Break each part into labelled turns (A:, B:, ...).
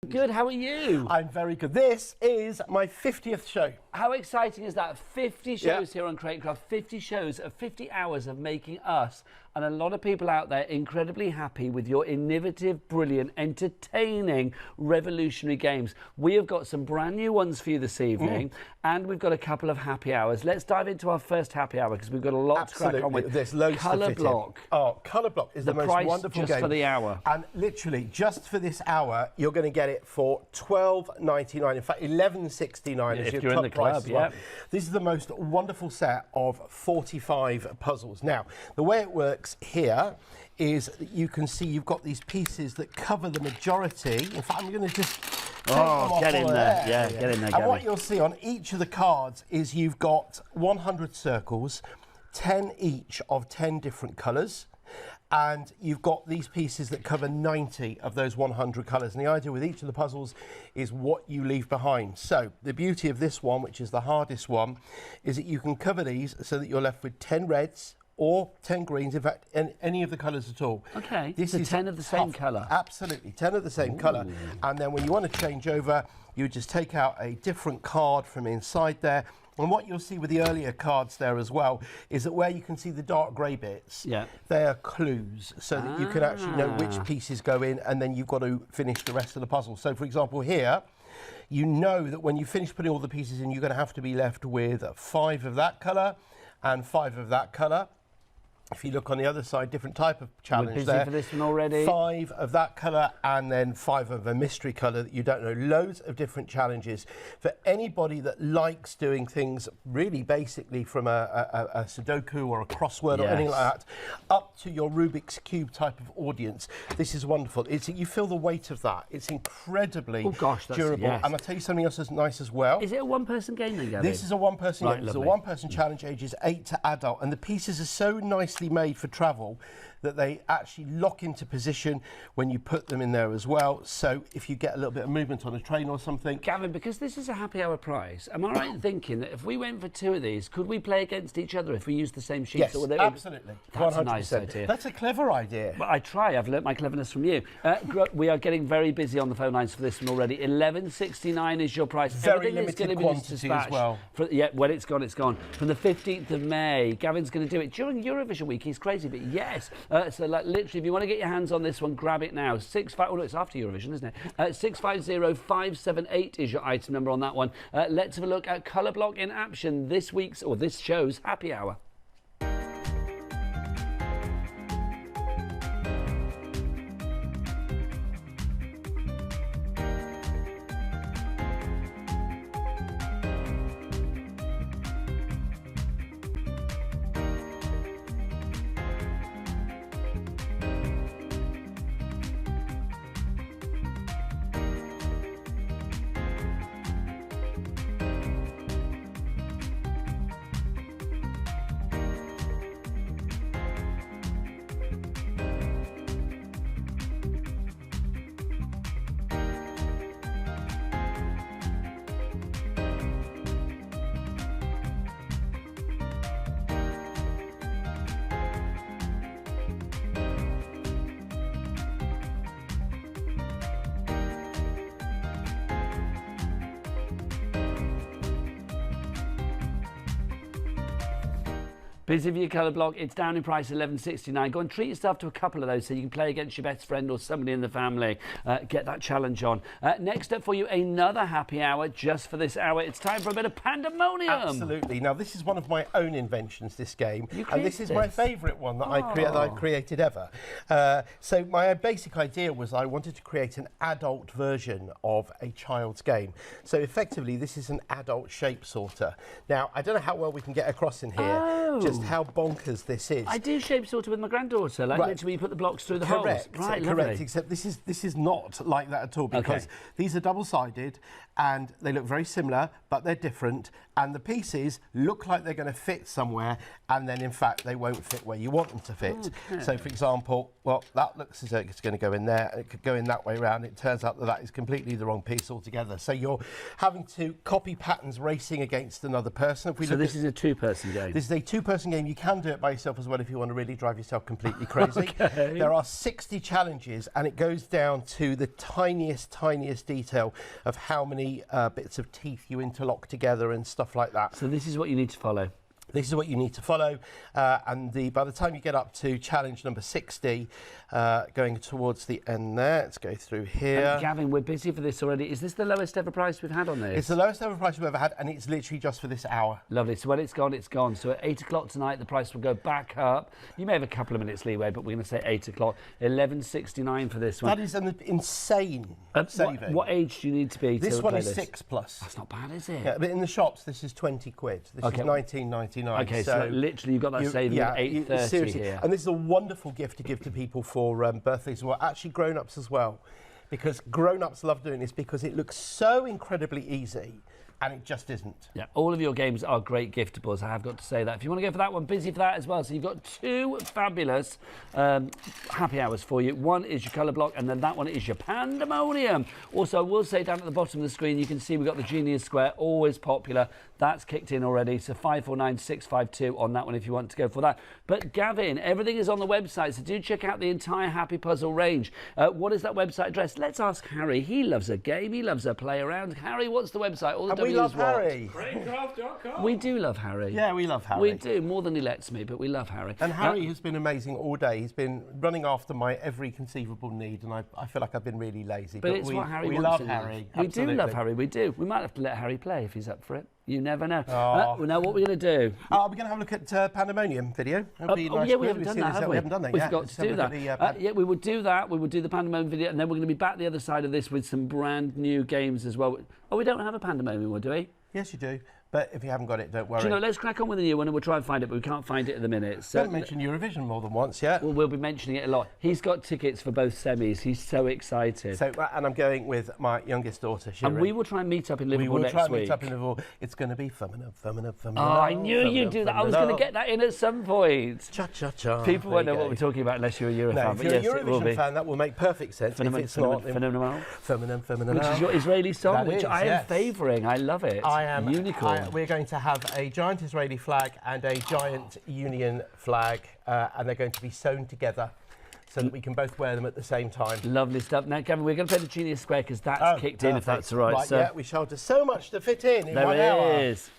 A: Good, how are you?
B: I'm very good. This is my 50th show.
A: How exciting is that? 50 shows here on Cratecraft, 50 shows of 50 hours of making us and a lot of people out there incredibly happy with your innovative, brilliant, entertaining, revolutionary games. We have got some brand new ones for you this evening and we've got a couple of happy hours. Let's dive into our first happy hour because we've got a lot to crack on with.
B: There's loads
A: Colour
B: to fit
A: Block.
B: In. Oh, Colour Block is the most wonderful
A: just
B: game.
A: for the hour.
B: And literally, just for this hour, you're going to get it for $12.99. In fact, $11.69 is your
A: you're in the club,
B: well. This is the most wonderful set of 45 puzzles. Now, the way it works here is that you can see you've got these pieces that cover the majority. In fact, I'm going to just
A: get in there. Yeah, get in there,
B: And
A: Gavin.
B: what you'll see on each of the cards is you've got 100 circles, 10 each of 10 different colours. And you've got these pieces that cover 90 of those 100 colours. And the idea with each of the puzzles is what you leave behind. So the beauty of this one, which is the hardest one, is that you can cover these so that you're left with 10 reds or 10 greens, in fact, any of the colours at all.
A: Okay,
B: this is
A: 10 of the same colour.
B: Absolutely, 10 of the same colour. And then when you want to change over, you just take out a different card from inside there. And what you'll see with the earlier cards there as well is that where you can see the dark grey bits, they are clues so that you can actually know which pieces go in and then you've got to finish the rest of the puzzle. So, for example, here, you know that when you finish putting all the pieces in, you're going to have to be left with 5 of that colour and 5 of that colour. If you look on the other side, different type of challenge.
A: We're busy for this one already.
B: 5 of that colour and then 5 of a mystery colour that you don't know. Loads of different challenges for anybody that likes doing things really basically from a Sudoku or a crossword or anything like that, up to your Rubik's Cube type of audience. This is wonderful. You feel the weight of that. It's incredibly durable. And I'll tell you something else that's nice as well.
A: Is it a one-person game then, Gavin?
B: This is a one-person game. It's a one-person challenge, ages 8 to adult. And the pieces are so nicely made for travel that they actually lock into position when you put them in there as well. So if you get a little bit of movement on a train or something.
A: Gavin, because this is a happy hour prize, am I right in thinking that if we went for 2 of these, could we play against each other if we used the same sheets?
B: Yes, absolutely.
A: That's
B: 100%.
A: a nice idea.
B: That's a clever idea.
A: Well, I try. I've learnt my cleverness from you. We are getting very busy on the phone lines for this one already. $11.69 is your price.
B: Very limited quantity as well.
A: When it's gone, it's gone. From the 15th of May, Gavin's going to do it during Eurovision week. He's crazy, but yes. So like, literally, if you want to get your hands on this one, grab it now. Oh no, it's after Eurovision, isn't it? 650578 is your item number on that one. Let's have a look at Colour Block in action. This show's happy hour. Busy with your Colour Block, it's down in price, $11.69. Go and treat yourself to a couple of those so you can play against your best friend or somebody in the family. Get that challenge on. Next up for you, another happy hour just for this hour. It's time for a bit of pandemonium.
B: Absolutely. Now, this is one of my own inventions, this game. And this is my favourite one that I've created ever. So my basic idea was I wanted to create an adult version of a child's game. So effectively, this is an adult shape sorter. Now, I don't know how well we can get across in here just how bonkers this is.
A: I do shape sorter with my granddaughter, like literally you put the blocks through the holes.
B: Correct, correct. Except this is not like that at all because these are double-sided and they look very similar, but they're different. And the pieces look like they're going to fit somewhere, and then in fact they won't fit where you want them to fit. So, for example, well, that looks as though it's going to go in there. It could go in that way around. It turns out that that is completely the wrong piece altogether. So you're having to copy patterns racing against another person.
A: So this is a two-person game.
B: This is a two-person guessing game. You can do it by yourself as well if you want to really drive yourself completely crazy.
A: Okay.
B: There are 60 challenges, and it goes down to the tiniest detail of how many bits of teeth you interlock together and stuff like that.
A: So this is what you need to follow.
B: This is what you need to follow, and by the time you get up to challenge number 60, going towards the end there, let's go through here.
A: And Gavin, we're busy for this already. Is this the lowest ever price we've had on this?
B: It's the lowest ever price we've ever had, and it's literally just for this hour.
A: Lovely. So when it's gone, it's gone. So at 8 o'clock tonight, the price will go back up. You may have a couple of minutes leeway, but we're going to say 8 o'clock. 11.69 for this one.
B: That is an insane saving.
A: What age do you need to be
B: This
A: to
B: one
A: play
B: is
A: this?
B: 6+.
A: That's not bad, is it?
B: Yeah, but in the shops, this is 20 quid. This is 19.99.
A: Okay, so literally you've got that saving at 8.30
B: seriously.
A: here.
B: And this is a wonderful gift to give to people for birthdays as well. Actually, grown-ups as well. Because grown-ups love doing this because it looks so incredibly easy. And it just isn't.
A: Yeah, all of your games are great giftables, I have got to say that. If you want to go for that one, busy for that as well. So you've got 2 fabulous happy hours for you. One is your colour block, and then that one is your pandemonium. Also, I will say down at the bottom of the screen, you can see we've got the Genius Square, always popular. That's kicked in already, so 549652 on that one if you want to go for that. But Gavin, everything is on the website, so do check out the entire Happy Puzzle range. What is that website address? Let's ask Harry. He loves a game, he loves a play around. Harry, what's the website? All the
B: We love Harry.
C: Cratecraft.com.
A: We do love Harry.
B: Yeah, we love Harry.
A: We do, more than he lets me, but we love Harry.
B: And Harry has been amazing all day. He's been running after my every conceivable need, and I feel like I've been really lazy.
A: But it's what Harry
B: we
A: wants
B: love
A: in
B: Harry.
A: life. We do love Harry, we do. We might have to let Harry play if he's up for it. You never know. Now, what we're going to do?
B: We're going to have a look at Pandemonium video.
A: Yeah, we haven't done that, have we?
B: We haven't done that
A: We
B: yet.
A: forgot to do that. Yeah, we will do that. We will do the Pandemonium video, and then we're going to be back the other side of this with some brand new games as well. Oh, we don't have a Pandemonium, do we?
B: Yes, you do. But if you haven't got it, don't worry.
A: Do you know, let's crack on with the new one and we'll try and find it, but we can't find it at the minute. So,
B: haven't mentioned Eurovision more than once yet.
A: Well, we'll be mentioning it a lot. He's got tickets for both semis. He's so excited.
B: So, and I'm going with my youngest daughter, Shira.
A: And we will try and meet up in Liverpool
B: next week. We will try and meet up in Liverpool. It's going to be feminine.
A: Oh, I knew you'd do that. I was going to get that in at some point.
B: Cha-cha-cha.
A: People won't know what we're talking about unless you're a Euro fan.
B: If you're a Eurovision fan, that will make perfect sense. If it's not,
A: Feminine.
B: Feminine.
A: Which is your Israeli song,
B: That
A: which
B: is,
A: I am
B: yes.
A: favouring. I love it.
B: I am.
A: Unicorn.
B: We're going to have a giant Israeli flag and a giant Union flag, and they're going to be sewn together so that we can both wear them at the same time.
A: Lovely stuff. Now, Gavin, we're going to play the Genius Square because that's kicked in, if that's all right.
B: Right,
A: so
B: yeah, we shall. There's so much to fit in
A: there
B: 1 hour.
A: it is.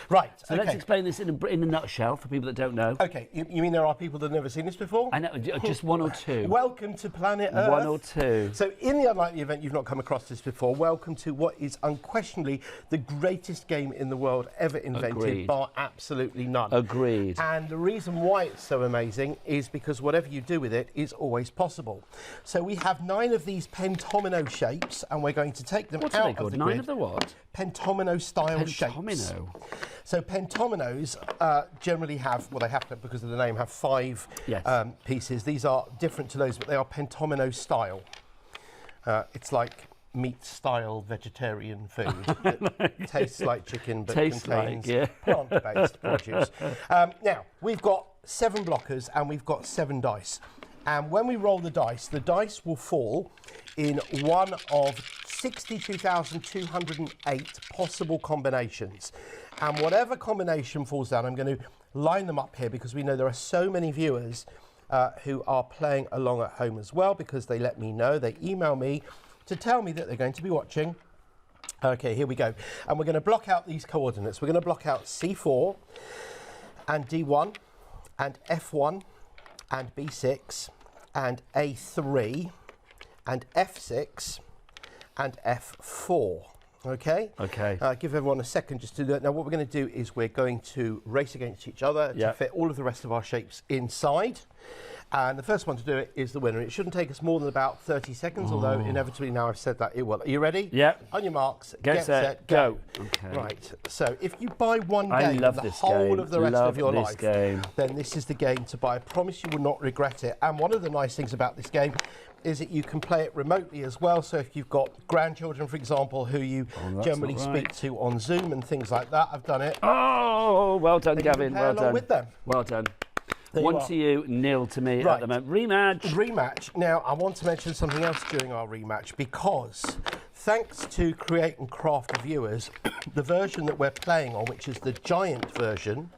B: Right,
A: So let's explain this in a nutshell for people that don't know.
B: Okay, you mean there are people that have never seen this before?
A: I know, just one or two.
B: Welcome to Planet Earth.
A: One or two.
B: So in the unlikely event you've not come across this before, welcome to what is unquestionably the greatest game in the world ever invented,
A: Agreed.
B: bar absolutely none.
A: Agreed.
B: And the reason why it's so amazing is because whatever you do with it is always possible. So we have 9 of these pentomino shapes, and we're going to take them
A: What's
B: out
A: they called?
B: of the
A: 9
B: grid.
A: of the what?
B: Pentomino style shapes.
A: Pentomino.
B: So pentominos generally have, well, they have to, because of the name, have 5
A: Yes.
B: pieces. These are different to those, but they are pentomino style. It's like meat-style vegetarian food that tastes like chicken but contains plant-based produce. Now, we've got 7 blockers and we've got 7 dice. And when we roll the dice will fall in one of 62,208 possible combinations. And whatever combination falls down, I'm going to line them up here because we know there are so many viewers who are playing along at home as well, because they let me know, they email me to tell me that they're going to be watching. Okay, here we go. And we're going to block out these coordinates. We're going to block out C4 and D1 and F1 and B6 and A3 and F6 and F4. Okay?
A: Okay.
B: Give everyone a second just to do that. Now, what we're going to do is we're going to race against each other to fit all of the rest of our shapes inside. And the first one to do it is the winner. It shouldn't take us more than about 30 seconds, although inevitably now I've said that, it will. Are you ready?
A: Yep.
B: On your marks,
A: Get set, go.
B: Okay. Right, so if you buy one
A: I
B: game
A: love
B: the
A: this
B: whole
A: game.
B: of the rest of your
A: Love
B: life,
A: this game.
B: then this is the game to buy. I promise you will not regret it. And one of the nice things about this game is that you can play it remotely as well. So if you've got grandchildren, for example, who you generally speak to on Zoom and things like that, I've done it.
A: Oh, well done, Gavin. Well done.
B: With them.
A: Well done.
B: There
A: 1 to you, 0 to me at the moment.
B: Rematch. Now, I want to mention something else during our rematch, because thanks to Create and Craft viewers, the version that we're playing on, which is the giant version,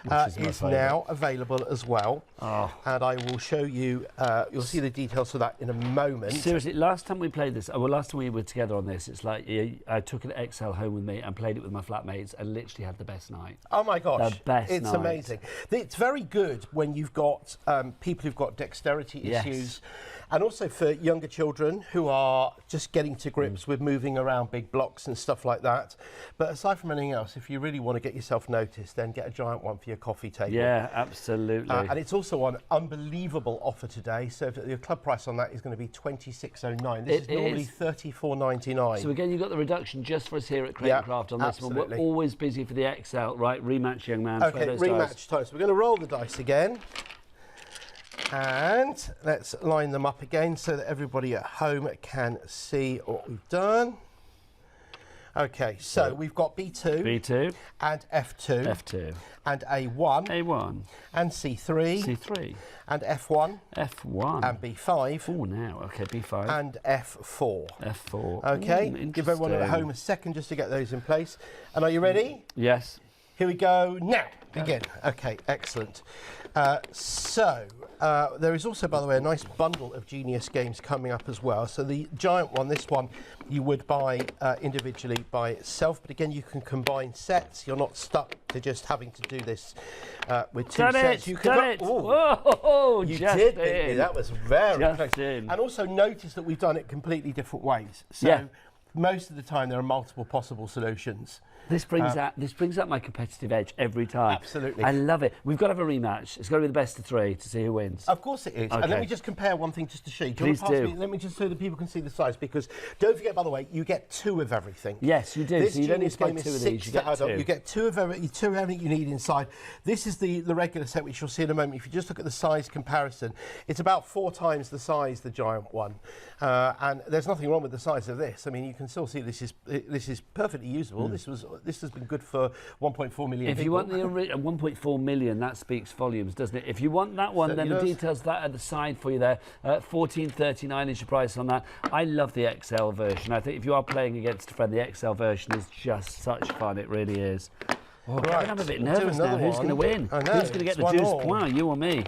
B: is now available as well.
A: Oh.
B: And I will show you, you'll see the details for that in a moment.
A: Seriously, last time we played this, last time we were together on this, it's like I took an XL home with me and played it with my flatmates and literally had the best night.
B: Oh my gosh,
A: the best
B: it's
A: night.
B: amazing. It's very good when you've got people who've got dexterity issues, and also for younger children who are just getting to grips with moving around big blocks and stuff like that. But aside from anything else, if you really want to get yourself noticed, then get a giant one for your coffee table.
A: Yeah, absolutely.
B: And it's also on unbelievable offer today. So the club price on that is going to be $26.09. This is normally $34.99.
A: So again, you've got the reduction just for us here at Crate & Craft on this one. We're always busy for the XL, right? Rematch, young man.
B: Okay, rematch time. So we're going to roll the dice again. And let's line them up again so that everybody at home can see what we've done. Okay, so we've got B2, and F2, and A1, and C3, and F1, and B5.
A: Oh, now, okay, B5.
B: And F4.
A: F4.
B: Okay, give everyone at home a second just to get those in place. And are you ready?
A: Yes.
B: Here we go now. Begin. Okay, excellent. There is also, by the way, a nice bundle of Genius games coming up as well. So the giant one, this one, you would buy individually by itself. But again, you can combine sets. You're not stuck to just having to do this with two sets. You can.
A: Whoa,
B: you
A: just
B: did.
A: in.
B: That was very
A: just
B: close.
A: in.
B: And also notice that we've done it completely different ways. So most of the time there are multiple possible solutions.
A: This brings out my competitive edge every time.
B: Absolutely.
A: I love it. We've got to have a rematch. It's got to be the best of three to see who wins.
B: Of course it is.
A: Okay.
B: And let me just compare one thing just to show you.
A: Please do.
B: Let me just so that people can see the size, because don't forget, by the way, you get two of everything.
A: Yes, you do.
B: This
A: so you don't need
B: Genius
A: to buy
B: game is
A: two of
B: 6
A: these. You
B: to
A: get
B: adult.
A: two.
B: You get two of everything you need inside. This is the regular set, which you'll see in a moment. If you just look at the size comparison, it's about 4 times the size, the giant one. And there's nothing wrong with the size of this. I mean, you can still see this is perfectly usable. This has been good for 1.4 million
A: if
B: people.
A: you want the 1.4 million, that speaks volumes, doesn't it? If you want that one, then the details of that at the side for you there. $14.39 is your price on that. I love the XL version. I think if you are playing against a friend, the XL version is just such fun. It really is. Oh, right. I'm a bit nervous now. Who's going to win?
B: I know.
A: Who's going to get the juice point? You or me?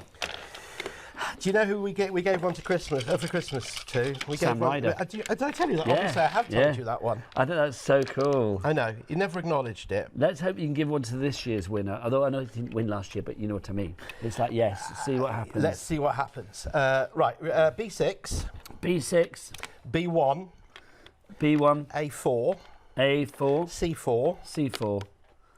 B: Do you know who we gave one to Christmas for Christmas to? We
A: Sam
B: gave one.
A: Ryder.
B: Did I tell you that? Obviously, I have told you that one.
A: I think that's so cool.
B: I know. You never acknowledged it.
A: Let's hope you can give one to this year's winner. Although I know he didn't win last year, but you know what I mean. It's like, yes, see what happens.
B: Let's see what happens. Right, B6.
A: B6.
B: B1.
A: B1.
B: A4.
A: A4.
B: C4.
A: C4.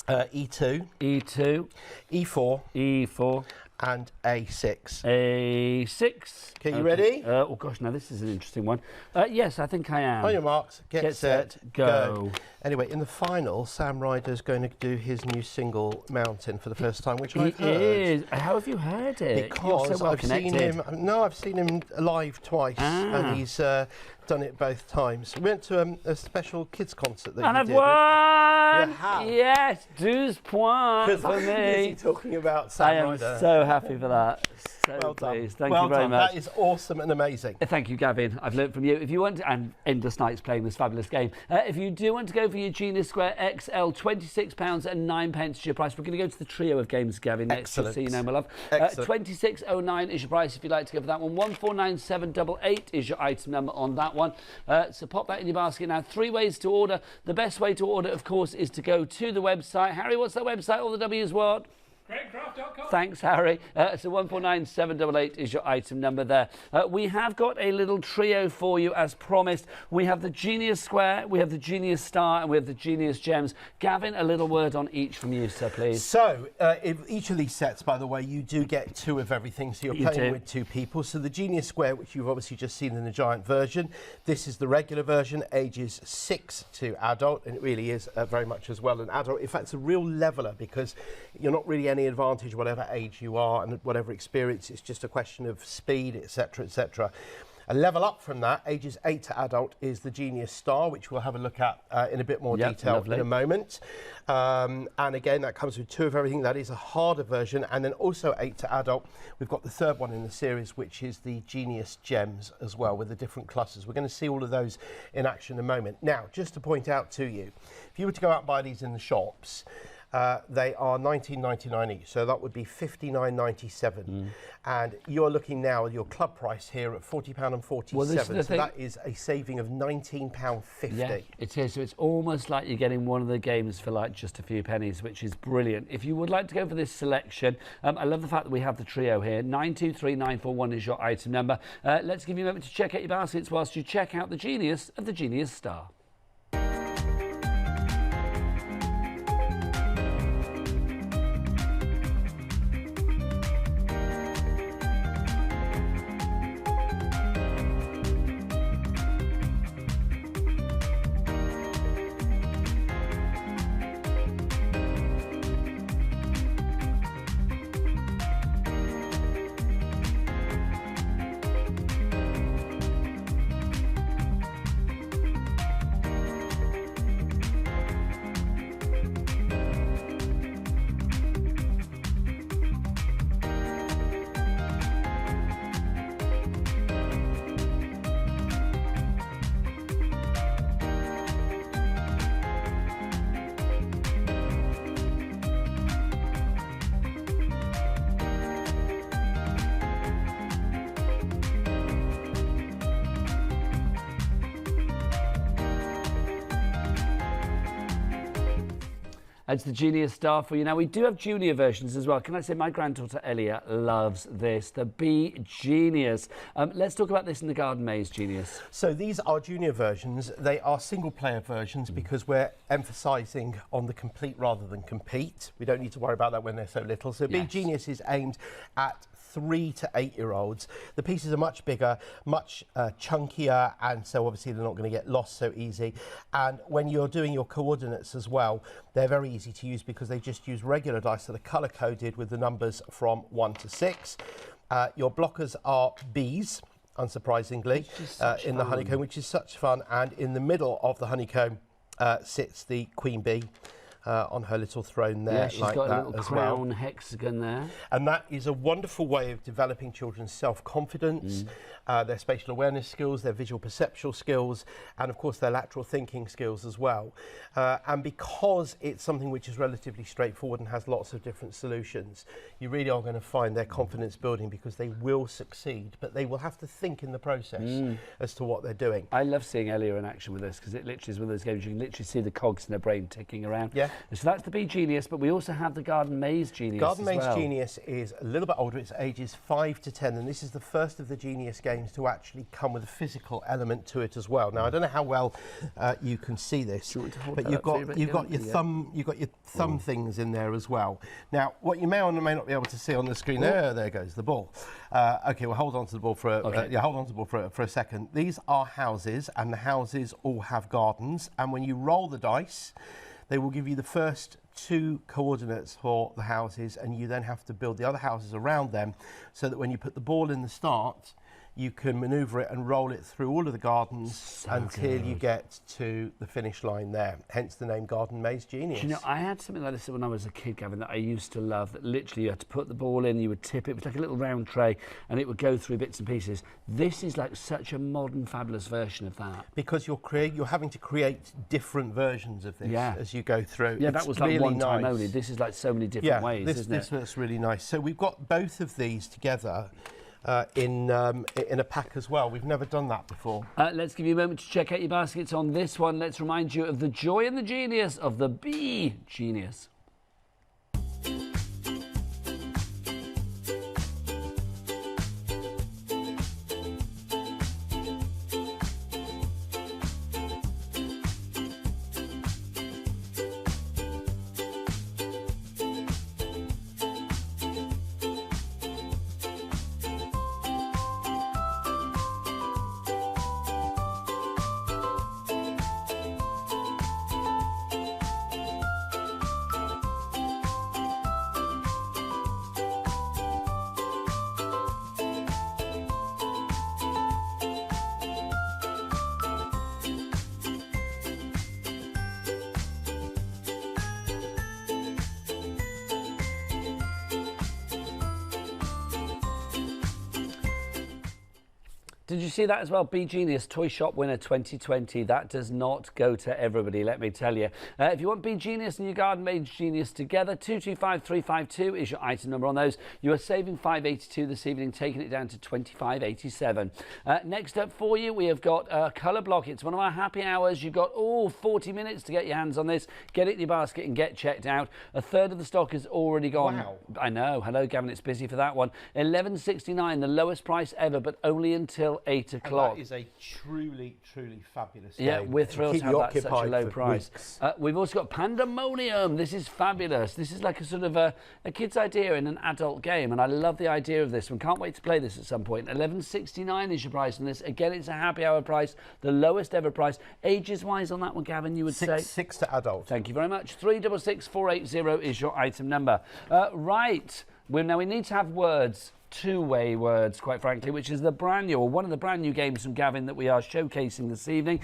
B: E2.
A: E2.
B: E4.
A: E4.
B: And A6.
A: A6.
B: Okay, you ready?
A: Oh gosh, now this is an interesting one. Yes, I think I am.
B: On your marks, get set,
A: go.
B: Anyway, in the final, Sam Ryder's going to do his new single, Mountain, for the first time, which I've heard.
A: Is. How have you heard it?
B: Because
A: You're so well
B: I've seen him. No, I've seen him live twice, and he's done it both times. We went to a special kids concert that
A: and
B: you
A: I've
B: did.
A: won.
B: You have.
A: Yes, 12 points for me.
B: Busy talking about Sam
A: I am
B: Ryder.
A: so happy for that. So
B: well done.
A: pleased. Thank you very much.
B: That is awesome and amazing.
A: Thank you, Gavin. I've learned from you. If you want to, and endless nights playing this fabulous game, if you do want to go for your Genius Square XL, £26.09 is your price. We're going to go to the trio of games, Gavin, next, just so you know, my love. £26.09 is your price if you'd like to go for that one. 149788 is your item number on that one. So pop that in your basket now. 3 ways to order. The best way to order, of course, is to go to the website. Harry, what's that website? All the W's what?
C: Cratecraft.com.
A: Thanks, Harry. So 149788 is your item number there. We have got a little trio for you, as promised. We have the Genius Square, we have the Genius Star, and we have the Genius Gems. Gavin, a little word on each from you, sir, please.
B: So, in each of these sets, by the way, you do get 2 of everything, so you're playing with 2 people. So the Genius Square, which you've obviously just seen in the giant version, this is the regular version, ages 6 to adult, and it really is very much as well an adult. In fact, it's a real leveller, because you're not really any advantage whatever age you are and whatever experience. It's just a question of speed, etc., etc. A level up from that, ages 8 to adult, is the Genius Star, which we'll have a look at in a bit more detail in a moment. And again, that comes with 2 of everything. That is a harder version. And then also 8 to adult, we've got the 3rd one in the series, which is the Genius Gems as well, with the different clusters. We're going to see all of those in action in a moment. Now, just to point out to you, if you were to go out and buy these in the shops, They are £19.99 each, so that would be £59.97. And you're looking now at your club price here at £40.47.
A: Well,
B: so that is a saving of £19.50.
A: Yeah, it is. So it's almost like you're getting one of the games for like just a few pennies, which is brilliant. If you would like to go for this selection, I love the fact that we have the trio here. 923941 is your item number. Let's give you a moment to check out your baskets whilst you check out the genius of the Genius Star. It's the Genius Star for you. Now, we do have junior versions as well. Can I say my granddaughter Elia loves this, the Bee Genius. Let's talk about this in the Garden Maze Genius.
B: So these are junior versions. They are single-player versions because we're emphasising on the complete rather than compete. We don't need to worry about that when they're so little. So Bee Genius is aimed at 3 to 8-year-olds. The pieces are much bigger, much chunkier, and so obviously they're not going to get lost so easy. And when you're doing your coordinates as well, they're very easy to use because they just use regular dice, so they're colour-coded with the numbers from 1 to 6. Your blockers are bees, unsurprisingly, in the honeycomb, which is such fun. And in the middle of the honeycomb sits the queen bee. On her little throne there,
A: yeah, she's
B: like
A: got
B: that
A: a little
B: as
A: crown
B: well.
A: hexagon there.
B: And that is a wonderful way of developing children's self-confidence, their spatial awareness skills, their visual perceptual skills, and of course their lateral thinking skills as well. And because it's something which is relatively straightforward and has lots of different solutions, you really are going to find their confidence building because they will succeed, but they will have to think in the process as to what they're doing.
A: I love seeing Elia in action with this because it literally is one of those games you can literally see the cogs in their brain ticking around.
B: Yeah.
A: So that's the Bee Genius, but we also have the Garden Maze Genius.
B: Garden Maze
A: well.
B: Genius is a little bit older. It's ages 5 to 10, and this is the first of the Genius games to actually come with a physical element to it as well. Now I don't know how well you can see this, but you've got your thumb things in there as well. Now what you may or may not be able to see on the screen, there goes the ball. Okay, well hold on to the ball for hold on to the ball for a second. These are houses, and the houses all have gardens, and when you roll the dice, they will give you the first 2 coordinates for the houses, and you then have to build the other houses around them so that when you put the ball in the start, you can manoeuvre it and roll it through all of the gardens until you get to the finish line there. Hence the name Garden Maze Genius.
A: Do you know, I had something like this when I was a kid, Gavin, that I used to love, that literally you had to put the ball in, you would tip it, it was like a little round tray, and it would go through bits and pieces. This is like such a modern, fabulous version of that.
B: Because you're having to create different versions of this as you go through.
A: Yeah,
B: it's
A: that was like
B: really
A: one
B: nice.
A: time only. This is like so many different ways, isn't it?
B: This looks really nice. So we've got both of these together in a pack as well. We've never done that before.
A: Let's give you a moment to check out your baskets on this one. Let's remind you of the joy and the genius of the Bee Genius. Did you see that as well? Be Genius Toy Shop winner 2020. That does not go to everybody, let me tell you. If you want Be Genius and your garden made genius together, 225352 is your item number on those. You are saving $5.82 this evening, taking it down to $25.87. Next up for you, we have got Colour Block. It's one of our happy hours. You've got 40 minutes to get your hands on this. Get it in your basket and get checked out. A third of the stock is already gone.
B: Wow.
A: I know. Hello, Gavin. It's busy for that one. $11.69, the lowest price ever, but only until 8 o'clock.
B: That is a truly, truly fabulous
A: Yeah,
B: game.
A: we're thrilled to have that such a low
B: for
A: price. We've also got Pandemonium. This is fabulous. This is like a sort of a kid's idea in an adult game, and I love the idea of this one. Can't wait to play this at some point. $11.69 is your price on this. Again, it's a happy hour price, the lowest ever price. Ages-wise on that one, Gavin, you would say?
B: 6 to adult.
A: Thank you very much. 366480 is your item number. Right. Now we need to have words. Two-way words, quite frankly, which is one of the brand new games from Gavin that we are showcasing this evening.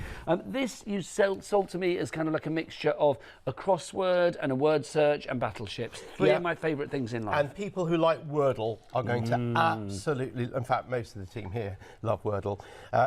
A: This you sold to me as kind of like a mixture of a crossword and a word search and battleships. Three of my favourite things in life.
B: And people who like Wordle are going to absolutely, in fact, most of the team here love Wordle.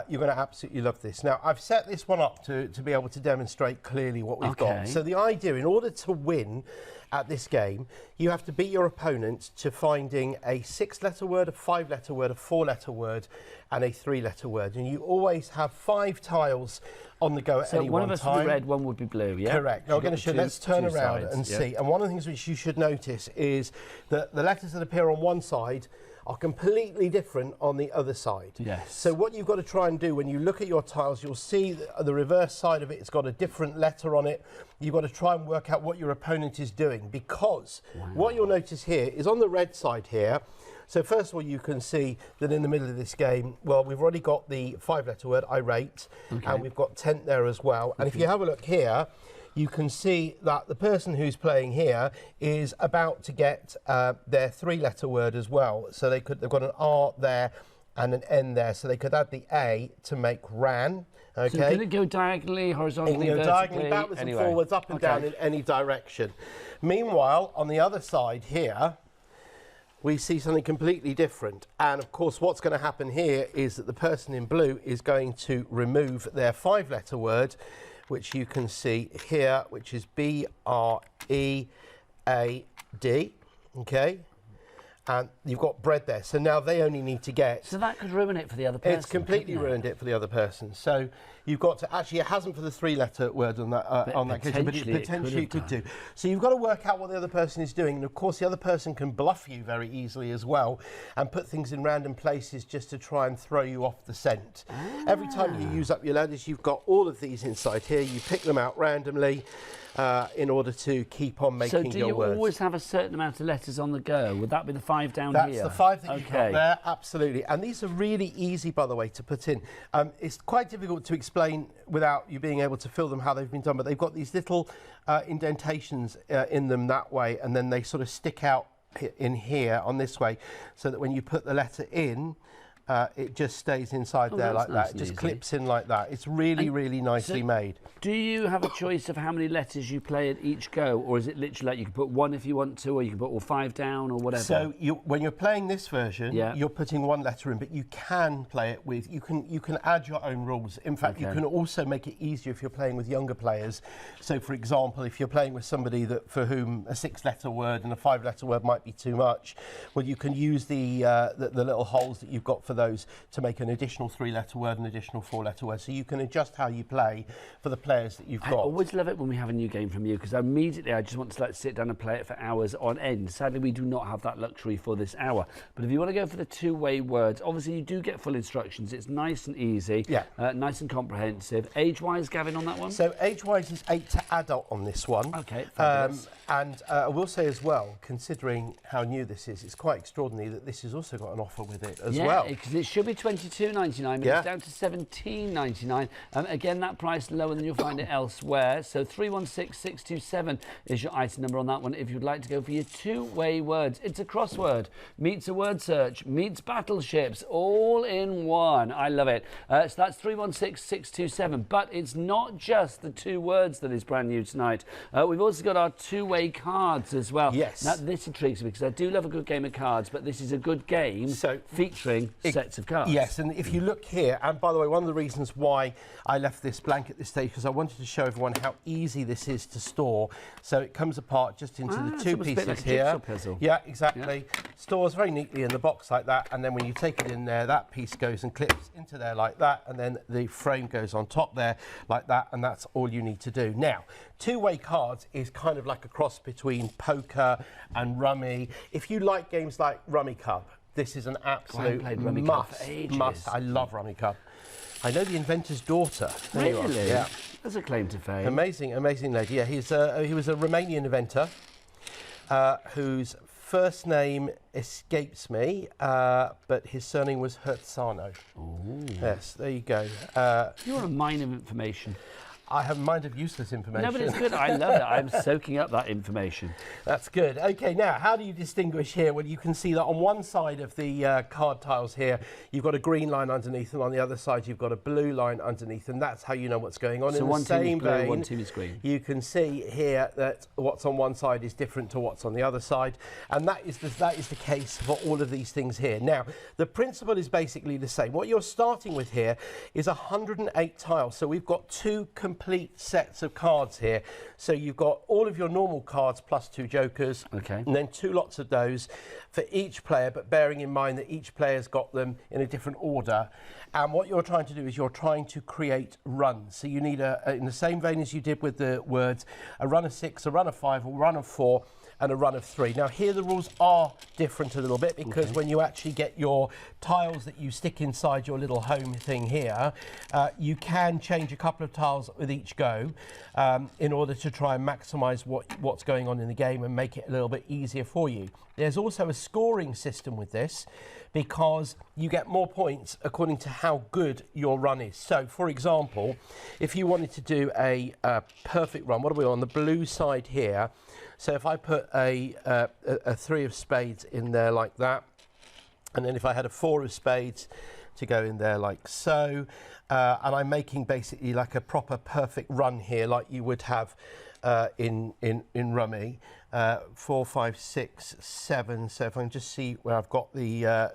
B: You're going to absolutely love this. Now, I've set this one up to be able to demonstrate clearly what we've got. So the idea, in order to win at this game, you have to beat your opponent to finding a 6-letter word, a 5-letter word, a 4-letter word, and a 3-letter word. And you always have 5 tiles on the go at any one time. So
A: one of us would be red, one would be blue, yeah?
B: Correct. Now, I'm going to show you. Let's turn around and see. And one of the things which you should notice is that the letters that appear on one side are completely different on the other side.
A: Yes.
B: So what you've got to try and do when you look at your tiles, you'll see the reverse side of it, it's got a different letter on it. You've got to try and work out what your opponent is doing, because what you'll notice here is on the red side here. So first of all, you can see that in the middle of this game, well, we've already got the 5-letter word, irate, and we've got tent there as well. And if you have a look here, you can see that the person who's playing here is about to get their 3-letter word as well. So they've got an R there and an N there. So they could add the A to make ran. Okay. So
A: can it go diagonally, horizontally,
B: vertically? Diagonally, backwards and forwards, up and down in any direction. Meanwhile, on the other side here, we see something completely different. And of course, what's going to happen here is that the person in blue is going to remove their 5-letter word, which you can see here, which is B-R-E-A-D, okay? And you've got bread there. So now they only need to get...
A: So that could ruin it for the other person.
B: It's completely ruined it for the other person. So you've got to... Actually, it hasn't for the 3-letter word on that occasion, but it potentially could do. So you've got to work out what the other person is doing. And of course, the other person can bluff you very easily as well and put things in random places just to try and throw you off the scent. Every time you use up your ladders, you've got all of these inside here. You pick them out randomly in order to keep on making your words.
A: So do you always have a certain amount of letters on the go? Would that be the 5 down here?
B: That's the 5 that you've got there, absolutely. And these are really easy, by the way, to put in. It's quite difficult to explain without you being able to fill them how they've been done, but they've got these little indentations in them that way, and then they sort of stick out in here on this way, so that when you put the letter in, it just stays inside there like that. It just clips in like that. It's really, really nicely made.
A: Do you have a choice of how many letters you play at each go, or is it literally like you can put 1 if you want to, or you can put all 5 down, or whatever?
B: So when you're playing this version, you're putting 1 letter in, but you can play it with, you can add your own rules. In fact, you can also make it easier if you're playing with younger players. So for example, if you're playing with somebody for whom a 6-letter word and a 5-letter word might be too much, well, you can use the little holes that you've got for those to make an additional 3-letter word, an additional 4-letter word. So you can adjust how you play for the players that you've got. I
A: always love it when we have a new game from you, because immediately I just want to sit down and play it for hours on end. Sadly, we do not have that luxury for this hour. But if you want to go for the 2-way words, obviously you do get full instructions. It's nice and easy, nice and comprehensive. Age-wise, Gavin, on that one?
B: So age-wise is 8 to adult on this one.
A: Okay,
B: and I will say as well, considering how new this is, it's quite extraordinary that this has also got an offer with it as well.
A: Yeah, because it should be $22.99, but it's down to $17.99. Again, that price lower than you'll find it elsewhere. So 316627 is your item number on that one if you'd like to go for your 2-way words. It's a crossword, meets a word search, meets battleships, all in one. I love it. So that's 316627, but it's not just the 2 words that is brand new tonight. We've also got our 2-way cards as well.
B: Yes.
A: Now, this intrigues me because I do love a good game of cards, but this is a good game featuring some sets of cards.
B: Yes, and if you look here, and by the way, one of the reasons why I left this blank at this stage, because I wanted to show everyone how easy this is to store. So it comes apart just into the two pieces
A: like
B: here.
A: Puzzle.
B: Yeah, exactly. Yeah. Stores very neatly in the box like that, and then when you take it in there, that piece goes and clips into there like that, and then the frame goes on top there like that, and that's all you need to do. Now, two-way cards is kind of like a cross between poker and rummy. If you like games like Rummy Cub, this is an absolute must. I love Rummy Cub. I know the inventor's daughter.
A: Really?
B: Yeah.
A: That's a claim to fame.
B: Amazing, amazing lady. Yeah, he was a Romanian inventor whose first name escapes me, but his surname was Hertzano.
A: Ooh.
B: Yes, there you go.
A: You're a mine of information.
B: I have a mind of useless information.
A: No, but it's good. I love it. I'm soaking up that information.
B: That's good. Okay, now, how do you distinguish here? Well, you can see that on one side of the card tiles here, you've got a green line underneath, and on the other side, you've got a blue line underneath, and that's how you know what's going on.
A: So
B: in
A: one
B: the same
A: team is blue,
B: vein,
A: one team is green.
B: You can see here that what's on one side is different to what's on the other side, and that is the case for all of these things here. Now, the principle is basically the same. What you're starting with here is 108 tiles, so we've got two complete sets of cards here. So you've got all of your normal cards plus two jokers,
A: okay,
B: and then two lots of those for each player, but bearing in mind that each player's got them in a different order. And what you're trying to do is you're trying to create runs. So you need, in the same vein as you did with the words, a run of 6, a run of 5, a run of 4, and a run of 3. Now here the rules are different a little bit, because when you actually get your tiles that you stick inside your little home thing here, you can change a couple of tiles with each go in order to try and maximise what's going on in the game and make it a little bit easier for you. There's also a scoring system with this, because you get more points according to how good your run is. So, for example, if you wanted to do a perfect run, what are we on the blue side here? So if I put a 3 of spades in there like that, and then if I had a 4 of spades to go in there like so, and I'm making basically like a proper perfect run here, like you would have in Rummy, 4, 5, 6, 7. So if I can just see where I've got the,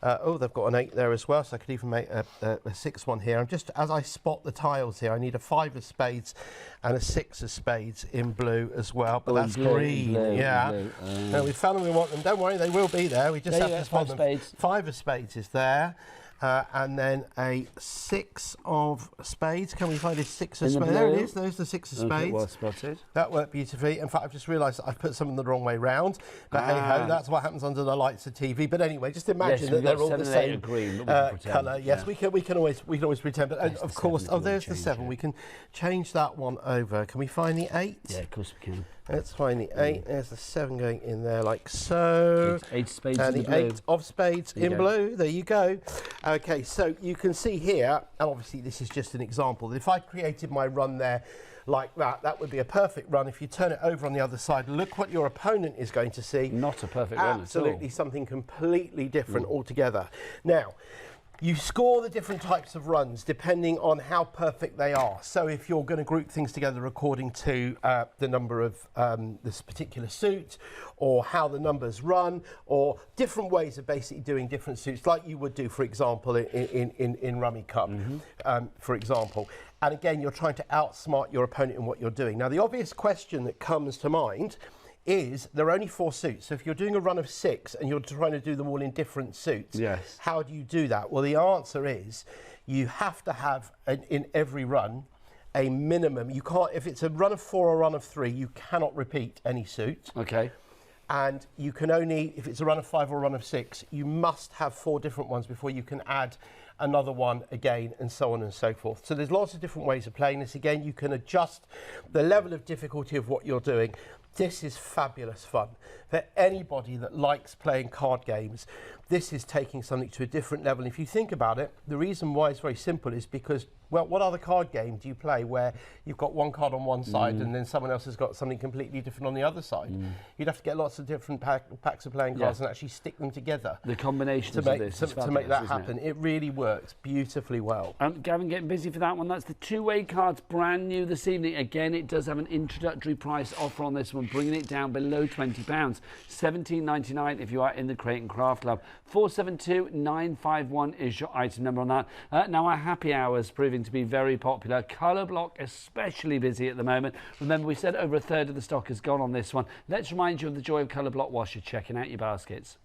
B: oh, they've got an 8 there as well, so I could even make a 6 one here. I'm just, as I spot the tiles here, I need a 5 of spades and a 6 of spades in blue as well, but that's green. Yeah. No, we found them, we want them. Don't worry, they will be there. We just have to spot them. Spades. 5 of spades is there. And then a 6 of spades. Can we find a 6 of spades? There it is. There's the 6 of spades.
A: Okay, well spotted.
B: That worked beautifully. In fact, I've just realised that I've put something the wrong way round. But hey ho, that's what happens under the lights of TV. But anyway, just imagine that they're all the same colour. Yes, we can always pretend. But of course, there's the 7. We can change that one over. Can we find the 8?
A: Yeah, of course we can.
B: Let's find the 8. There's the 7 going in there like so.
A: 8 spades
B: and
A: in
B: the
A: blue.
B: 8 of spades in blue. There you go. Okay, so you can see here, and obviously this is just an example, that if I created my run there like that, that would be a perfect run. If you turn it over on the other side, look what your opponent is going to see.
A: Not a perfect run at all.
B: Absolutely something completely different altogether. Now, you score the different types of runs depending on how perfect they are. So if you're going to group things together according to the number of this particular suit, or how the numbers run, or different ways of basically doing different suits, like you would do, for example, in Rummy Cup, for example. And again, you're trying to outsmart your opponent in what you're doing. Now, the obvious question that comes to mind is there are only 4 suits. So if you're doing a run of 6 and you're trying to do them all in different suits, how do you do that? Well, the answer is you have to have, in every run, a minimum. You can't, if it's a run of 4 or a run of 3, you cannot repeat any suit.
A: Okay.
B: And you can only, if it's a run of 5 or a run of 6, you must have 4 different ones before you can add another one again, and so on and so forth. So there's lots of different ways of playing this. Again, you can adjust the level of difficulty of what you're doing. This is fabulous fun. For anybody that likes playing card games, this is taking something to a different level. If you think about it, the reason why it's very simple is because Well, what other card game do you play where you've got one card on one side and then someone else has got something completely different on the other side? You'd have to get lots of different packs of playing cards and actually stick them together.
A: The combinations
B: to make,
A: of this
B: to make that happen. It really works beautifully well.
A: Gavin getting busy for that one. That's the two-way cards, brand new this evening. Again, it does have an introductory price offer on this one, bringing it down below £20. £17.99 if you are in the Crate and Craft Club. 472951 is your item number on that. Now, our happy hours proving to be very popular. Colour block especially busy at the moment. Remember, we said over a third of the stock has gone on this one. Let's remind you of the joy of colour block whilst you're checking out your baskets.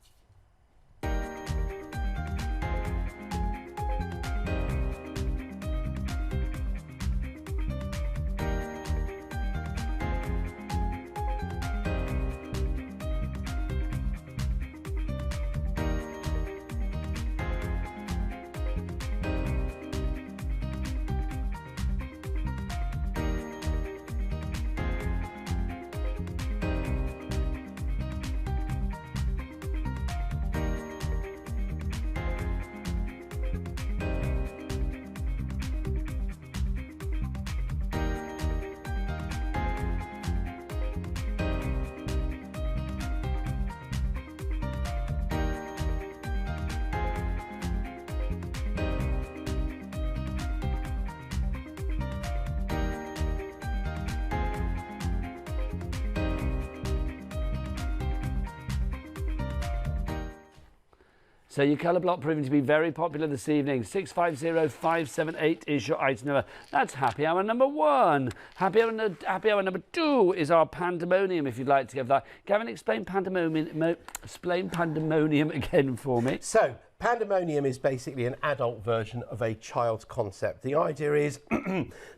A: So your colour block proving to be very popular this evening. 650578 is your item number. That's happy hour number 1. Happy hour number 2 is our pandemonium, if you'd like to give that. Gavin, explain pandemonium again for me.
B: So, pandemonium is basically an adult version of a child's concept. The idea is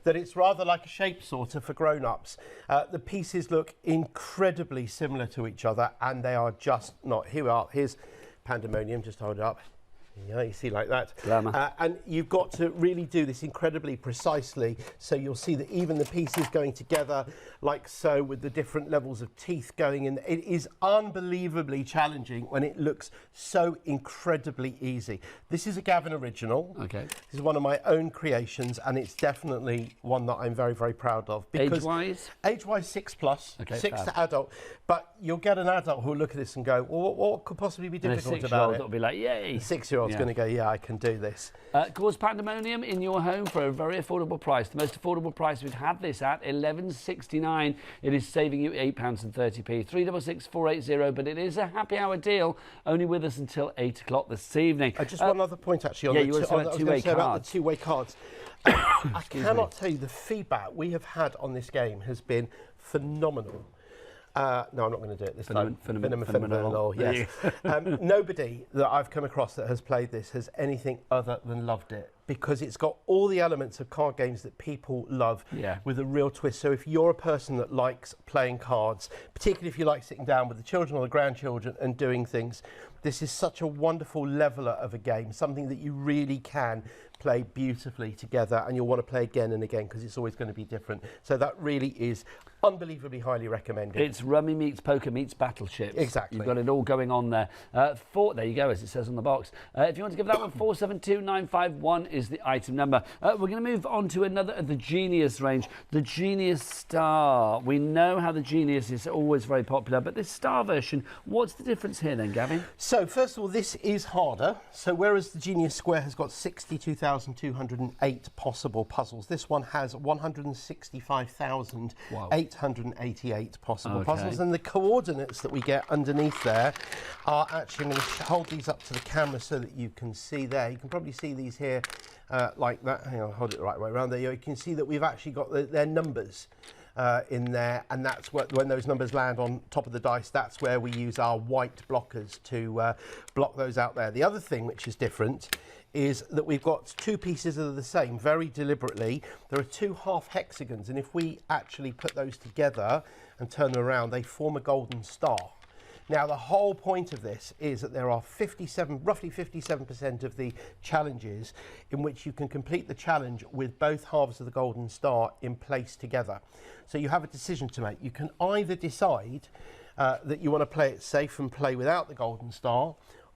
B: that it's rather like a shape sorter for grown-ups. The pieces look incredibly similar to each other, and they are just not. Here we are. Here's pandemonium. Just hold it up. Yeah, you see like that. And you've got to really do this incredibly precisely, so you'll see that even the pieces going together like so, with the different levels of teeth going in. It is unbelievably challenging when it looks so incredibly easy. This is a Gavin original.
A: Okay.
B: This is one of my own creations, and it's definitely one that I'm very, very proud of.
A: Age-wise?
B: Age-wise, 6+,
A: okay,
B: 6 to adult. But you'll get an adult who'll look at this and go, well, what could possibly be difficult about it?
A: That'll be like, yay.
B: The 6-year-old's going to go, yeah, I can do this.
A: Cause pandemonium in your home for a very affordable price. The most affordable price we've had this at, $11.69. It is saving you £8.30p. 366480, but it is a happy hour deal, only with us until 8 o'clock this evening.
B: Just one other point actually on
A: the two-way cards.
B: About the two-way cards. I cannot tell you, the feedback we have had on this game has been phenomenal. No, I'm not going to do it this time. Phenomenal, yes. Nobody that I've come across that has played this has anything other than loved it, because it's got all the elements of card games that people love with a real twist. So if you're a person that likes playing cards, particularly if you like sitting down with the children or the grandchildren and doing things, this is such a wonderful leveller of a game, something that you really can play beautifully together, and you'll want to play again and again because it's always going to be different. So that really is unbelievably highly recommended.
A: It's rummy meets poker meets battleships.
B: Exactly.
A: You've got it all going on there. There you go, as it says on the box. If you want to give that one, 472951 is the item number. We're going to move on to another of the Genius range, the Genius Star. We know how the Genius is always very popular, but this Star version, what's the difference here then, Gavin?
B: So first of all, this is harder. So whereas the Genius Square has got 62,208 possible puzzles, this one has 165,888 possible puzzles, and the coordinates that we get underneath there are actually, I'm going to hold these up to the camera so that you can see there. You can probably see these here like that. Hang on, hold it the right way around there. You can see that we've actually got their numbers in there, and that's when those numbers land on top of the dice, that's where we use our white blockers to block those out there. The other thing which is different is that we've got two pieces that are the same, very deliberately. There are two half hexagons, and if we actually put those together and turn them around, they form a golden star. Now, the whole point of this is that there are roughly 57% of the challenges in which you can complete the challenge with both halves of the golden star in place together. So you have a decision to make. You can either decide that you want to play it safe and play without the golden star,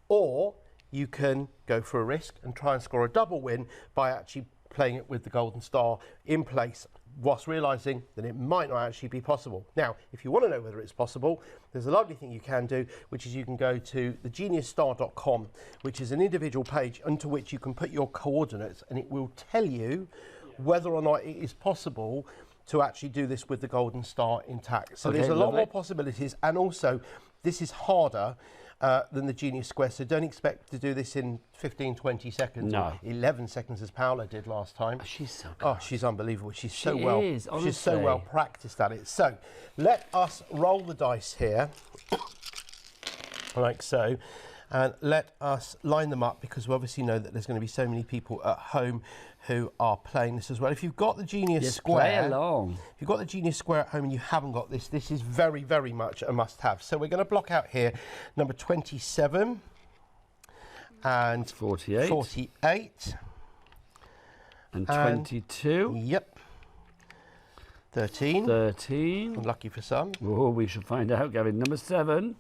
B: or you can go for a risk and try and score a double win by actually playing it with the golden star in place, whilst realising that it might not actually be possible. Now, if you want to know whether it's possible, there's a lovely thing you can do, which is you can go to thegeniusstar.com, which is an individual page into which you can put your coordinates, and it will tell you whether or not it is possible to actually do this with the golden star intact. So there's a lot more possibilities, and also this is harder than the Genius Square, so don't expect to do this in 15, 20 seconds,
A: no.
B: or 11 seconds as Paola did last time.
A: Oh, she's so good.
B: Oh, she's unbelievable. She's so well practiced at it. So let us roll the dice here, like so, and let us line them up, because we obviously know that there's going to be so many people at home who are playing this as well. If you've got the Genius Square,
A: play along.
B: If you've got the Genius Square at home and you haven't got this, this is very, very much a must-have. So we're going to block out here number 27 and 48
A: and 22.
B: Yep. 13.
A: 13.
B: Unlucky for some.
A: Oh, we should find out, Gavin. Number 7.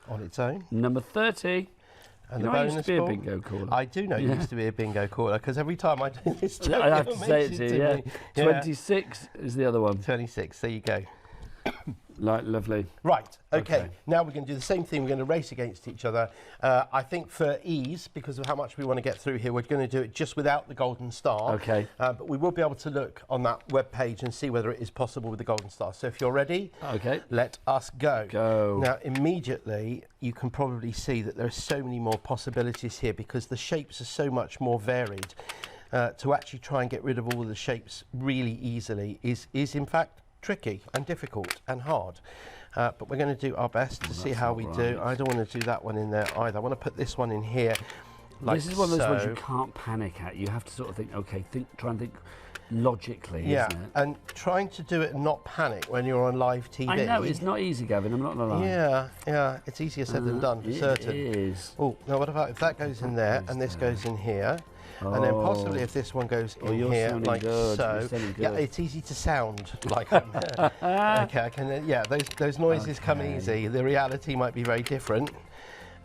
B: On its own.
A: Number 30.
B: And
A: you
B: the
A: know,
B: bonus
A: I used to be
B: ball.
A: a bingo caller.
B: I do know you used to be a bingo caller, because every time I do this,
A: I have to say it to you, yeah.
B: me.
A: 26 is the other one.
B: 26, there you go.
A: Like, lovely.
B: Right, okay. Now we're going to do the same thing. We're going to race against each other. I think for ease, because of how much we want to get through here, we're going to do it just without the golden star.
A: Okay.
B: But we will be able to look on that web page and see whether it is possible with the golden star. So if you're ready,
A: okay,
B: let us go.
A: Go.
B: Now, immediately, you can probably see that there are so many more possibilities here, because the shapes are so much more varied. To actually try and get rid of all of the shapes really easily is in fact tricky and difficult and hard, but we're going to do our best to see how we do. I don't want to do that one in there either. I want to put this one in here. Like
A: this is one of those ones you can't panic at. You have to sort of think, okay, try and think logically, isn't it?
B: And trying to do it and not panic when you're on live TV.
A: I know, it's not easy, Gavin, I'm not going to lie.
B: Yeah, it's easier said than done, for certain.
A: It is.
B: Oh, now what about if that goes in there and this goes in here? And then possibly if this one goes in here, like so. Yeah, it's easy to sound like I'm okay, I can, yeah, those noises come easy. The reality might be very different.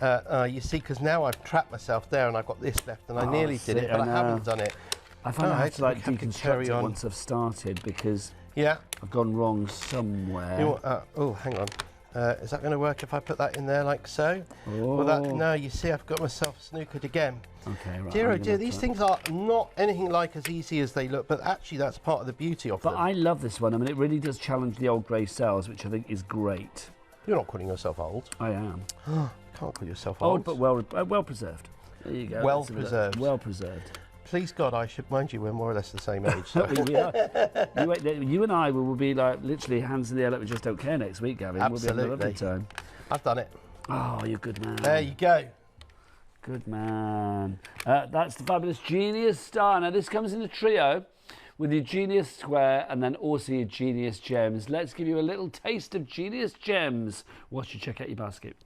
B: You see, because now I've trapped myself there and I've got this left, and I nearly did it, but I haven't done it.
A: I find I have to like deconstruct it once I've started, because I've gone wrong somewhere.
B: You know, oh, hang on. Is that going to work if I put that in there like so?
A: Oh.
B: Well, no, you see, I've got myself snookered again.
A: Okay, right.
B: Dear, oh dear, these things are not anything like as easy as they look, but actually that's part of the beauty of them.
A: But I love this one. I mean, it really does challenge the old grey cells, which I think is great.
B: You're not calling yourself old.
A: I am.
B: Can't call yourself old.
A: Old, but well preserved. There you go.
B: Well preserved.
A: Well preserved.
B: Please God, I should mind you, we're more or less the same age. So.
A: you and I will be like literally hands in the air like we just don't care next week, Gavin.
B: Absolutely.
A: We'll be having a lovely time.
B: I've done it.
A: Oh, you're a good man.
B: There you go.
A: Good man. That's the fabulous Genius Star. Now, this comes in a trio with your Genius Square and then also your Genius Gems. Let's give you a little taste of Genius Gems whilst you check out your basket.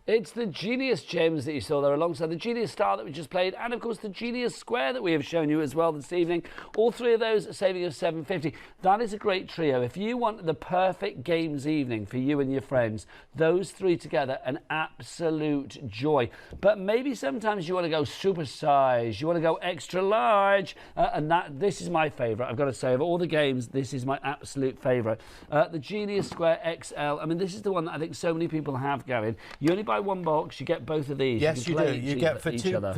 A: It's the Genius Gems that you saw there alongside the Genius Star that we just played, and of course the Genius Square that we have shown you as well this evening. All three of those are saving us $7.50. That is a great trio. If you want the perfect games evening for you and your friends, those three together, an absolute joy. But maybe sometimes you want to go super size, you want to go extra large, and this is my favourite. I've got to say, of all the games, this is my absolute favourite. The Genius Square XL. I mean, this is the one that I think so many people have, Gavin. You only buy buy one box, you get both of these.
B: Yes, you do. You get for